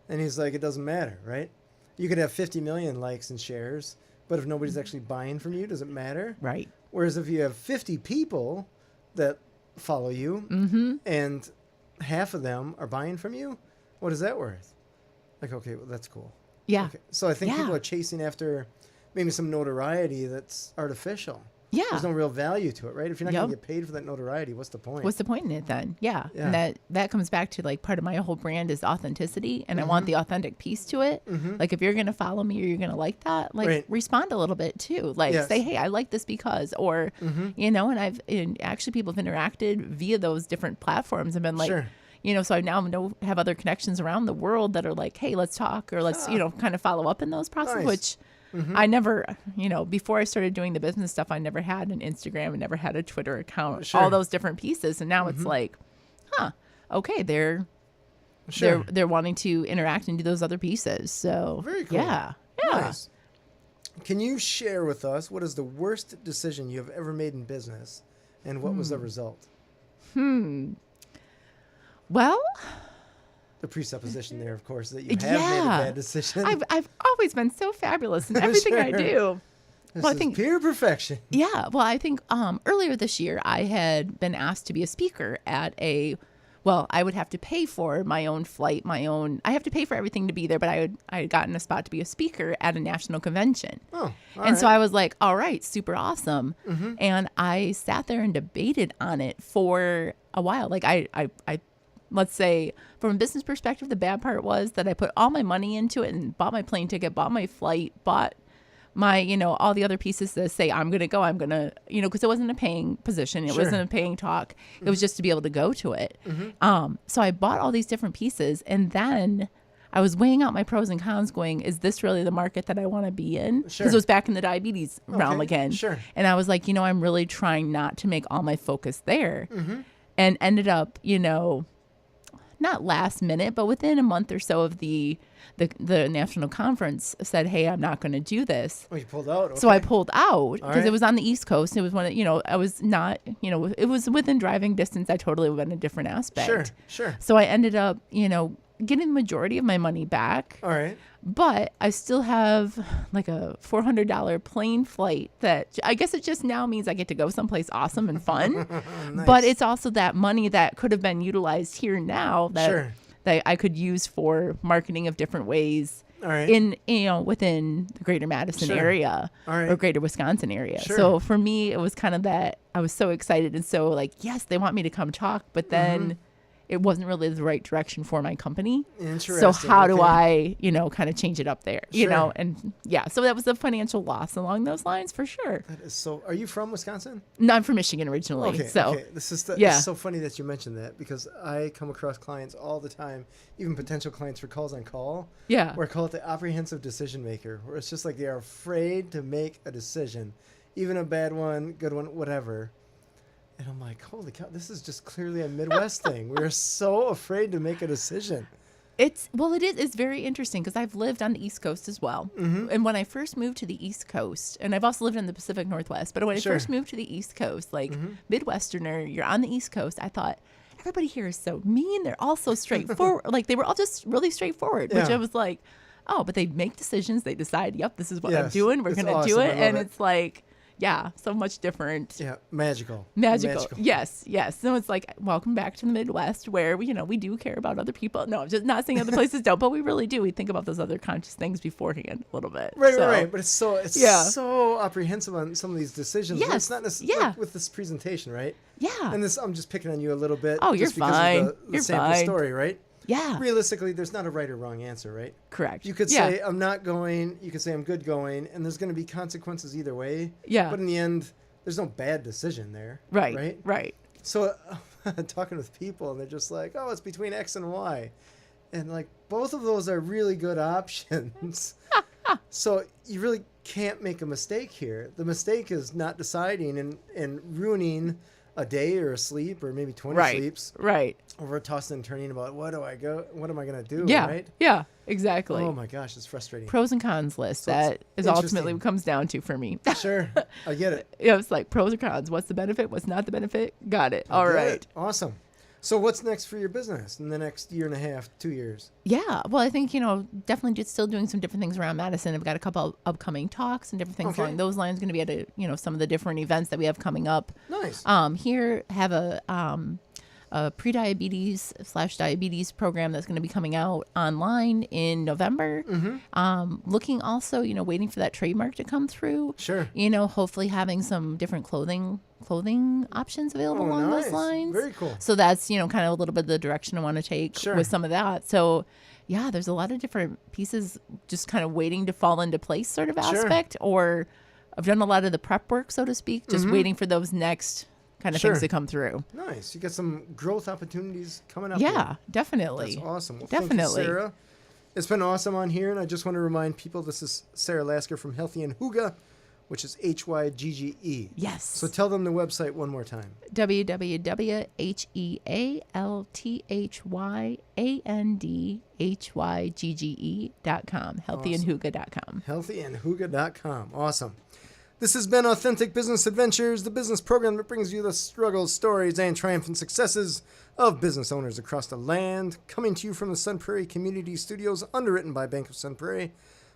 S1: And he's like, it doesn't matter, right? You could have 50 million likes and shares, but if nobody's actually buying from you, does it matter?
S2: Right.
S1: Whereas if you have 50 people that follow you and half of them are buying from you, what is that worth? Like, okay, well, that's cool.
S2: Yeah.
S1: Okay. So I think people are chasing after maybe some notoriety that's artificial.
S2: Yeah.
S1: There's no real value to it, right? If you're not going to get paid for that notoriety, what's the point?
S2: What's the point in it then? Yeah. And that comes back to like part of my whole brand is authenticity. And I want the authentic piece to it. Like if you're going to follow me or you're going to like that, like respond a little bit too. Like say, hey, I like this because, or, you know, and actually people have interacted via those different platforms and been like, you know, so I now have other connections around the world that are like, hey, let's talk or let's, you know, kind of follow up in those processes, which I never, you know, before I started doing the business stuff, I never had an Instagram and never had a Twitter account, all those different pieces. And now it's like, okay, they're wanting to interact and do those other pieces. So
S1: very cool.
S2: Yeah.
S1: Nice. Can you share with us what is the worst decision you have ever made in business and what was the result?
S2: Well,
S1: the presupposition there, of course, that you have made a bad decision.
S2: I've always been so fabulous in everything I do.
S1: I think pure perfection.
S2: Yeah. Well, I think earlier this year I had been asked to be a speaker at I would have to pay for my own flight, I have to pay for everything to be there, but I had gotten a spot to be a speaker at a national convention. So I was like, all right, super awesome. And I sat there and debated on it for a while. Like I let's say from a business perspective, the bad part was that I put all my money into it and bought my plane ticket, bought my flight, bought my, you know, all the other pieces to say, I'm going to, you know, because it wasn't a paying position. It wasn't a paying talk. It was just to be able to go to it. So I bought all these different pieces. And then I was weighing out my pros and cons going, is this really the market that I want to be in? Because it was back in the diabetes realm again. And I was like, you know, I'm really trying not to make all my focus there. And ended up, you know, not last minute, but within a month or so of the national conference said, hey, I'm not going to do this.
S1: Oh, you pulled out. Okay.
S2: So I pulled out because it was on the East Coast. It was one of, you know, I was not, you know, it was within driving distance. I totally went a different aspect.
S1: Sure.
S2: So I ended up, you know, getting the majority of my money back.
S1: All right.
S2: But I still have like a $400 plane flight that I guess it just now means I get to go someplace awesome and fun.
S1: Nice.
S2: But it's also that money that could have been utilized here now that I could use for marketing of different ways in, you know, within the greater Madison area or greater Wisconsin area. So for me, it was kind of that I was so excited and so like, yes, they want me to come talk, but then it wasn't really the right direction for my company.
S1: Interesting.
S2: So how do
S1: Okay.
S2: I, kind of change it up there,
S1: Sure.
S2: and yeah, so that was a financial loss along those lines for sure.
S1: That is so. Are you from Wisconsin?
S2: No, I'm from Michigan originally.
S1: Okay.
S2: So
S1: Okay. This is
S2: yeah.
S1: so funny that you mentioned that because I come across clients all the time, even potential clients for calls on call.
S2: yeah.
S1: Where I call it the apprehensive decision maker, where it's just like they are afraid to make a decision, even a bad one, good one, whatever. And I'm like, holy cow, this is just clearly a Midwest thing. We're so afraid to make a decision.
S2: It's very interesting because I've lived on the East Coast as well.
S1: Mm-hmm.
S2: And when I first moved to the East Coast, and I've also lived in the Pacific Northwest, but when
S1: Sure.
S2: I first moved to the East Coast, like Midwesterner, you're on the East Coast, I thought, everybody here is so mean. They're all so straightforward. Like they were all just really straightforward, which
S1: Yeah.
S2: I was like, oh, but they make decisions. They decide, yep, this is what I'm
S1: Yes.
S2: doing. We're
S1: It's
S2: going to do
S1: awesome.
S2: it.
S1: I love
S2: And
S1: it.
S2: it's like, yeah, so much different.
S1: Yeah, magical.
S2: Magical. Yes. So it's like, welcome back to the Midwest where, we do care about other people. No, I'm just not saying other places don't, but we really do. We think about those other conscious things beforehand a little bit.
S1: Right. But it's so
S2: Yeah.
S1: apprehensive on some of these decisions.
S2: Yes.
S1: It's not necessarily
S2: Yeah.
S1: like with this presentation, right?
S2: Yeah.
S1: And this, I'm just picking on you a little bit.
S2: Oh, you're
S1: just because
S2: fine.
S1: Of the
S2: You're
S1: sample
S2: fine.
S1: story, right?
S2: Yeah.
S1: Realistically, there's not a right or wrong answer, right?
S2: Correct.
S1: You could
S2: Yeah.
S1: say, I'm not going. You could say, I'm good going. And there's going to be consequences either way.
S2: Yeah.
S1: But in the end, there's no bad decision there.
S2: Right.
S1: So talking with people, and they're just like, oh, it's between X and Y. And like, both of those are really good options. So you really can't make a mistake here. The mistake is not deciding and ruining a day or a sleep or maybe 20 sleeps
S2: Right.
S1: over tossing and turning about what am I going to do,
S2: Yeah.
S1: right?
S2: Yeah. Exactly.
S1: Oh my gosh, it's frustrating.
S2: Pros and cons list.
S1: So
S2: That
S1: it's
S2: is ultimately
S1: interesting.
S2: what comes down to for me.
S1: Sure, I get it.
S2: It's like pros and cons. What's the benefit? What's not the benefit? Got it. All
S1: Get
S2: right.
S1: it. Awesome. So what's next for your business in the next year and a half, 2 years?
S2: Yeah. Well, I think, definitely just still doing some different things around Madison. I've got a couple upcoming talks and different things
S1: Okay.
S2: along those lines. Going to be at some of the different events that we have coming up.
S1: Nice.
S2: Here have a pre-diabetes/diabetes program that's going to be coming out online in November. Looking also, waiting for that trademark to come through.
S1: Sure.
S2: Hopefully having some different clothing options available
S1: Oh,
S2: along
S1: nice.
S2: those lines.
S1: Very cool.
S2: So that's, kind of a little bit of the direction I want to take
S1: Sure.
S2: with some of that. So yeah, there's a lot of different pieces just kind of waiting to fall into place sort of
S1: Sure.
S2: aspect, or I've done a lot of the prep work, so to speak, just waiting for those next kind of
S1: Sure.
S2: things to come through.
S1: Nice. You got some growth opportunities coming up.
S2: Yeah,
S1: here.
S2: definitely.
S1: That's awesome. Well,
S2: Definitely.
S1: Thank you, Sarah. It's been awesome on here, and I just want to remind people this is Sara Lasker from Healthy and Hygge, which is Hygge.
S2: Yes.
S1: So tell them the website one more time.
S2: www.healthyandhygge.com. Healthyandhygge.com.
S1: Healthyandhygge.com. Awesome. This has been Authentic Business Adventures, the business program that brings you the struggles, stories, and triumphant successes of business owners across the land, coming to you from the Sun Prairie Community Studios, underwritten by Bank of Sun Prairie.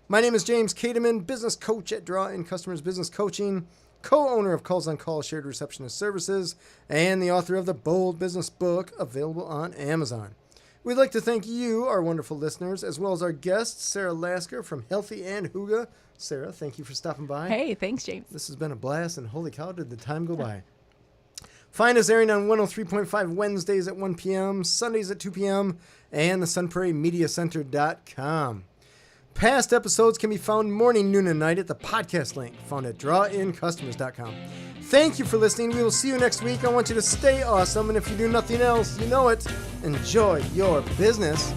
S1: My name is James Kateman, business coach at Draw In Customers Business Coaching, co-owner of Calls on Call Shared Receptionist Services, and the author of the Bold Business Book, available on Amazon. We'd like to thank you, our wonderful listeners, as well as our guest, Sara Lasker from Healthy and Hygge. Sarah, thank you for stopping by.
S2: Hey, thanks, James.
S1: This has been a blast, and holy cow, did the time go by. Find us airing on 103.5 Wednesdays at 1 p.m., Sundays at 2 p.m., and the sunprairiemediacenter.com. Past episodes can be found morning, noon, and night at the podcast link found at drawincustomers.com. Thank you for listening. We will see you next week. I want you to stay awesome, and if you do nothing else, you know it. Enjoy your business.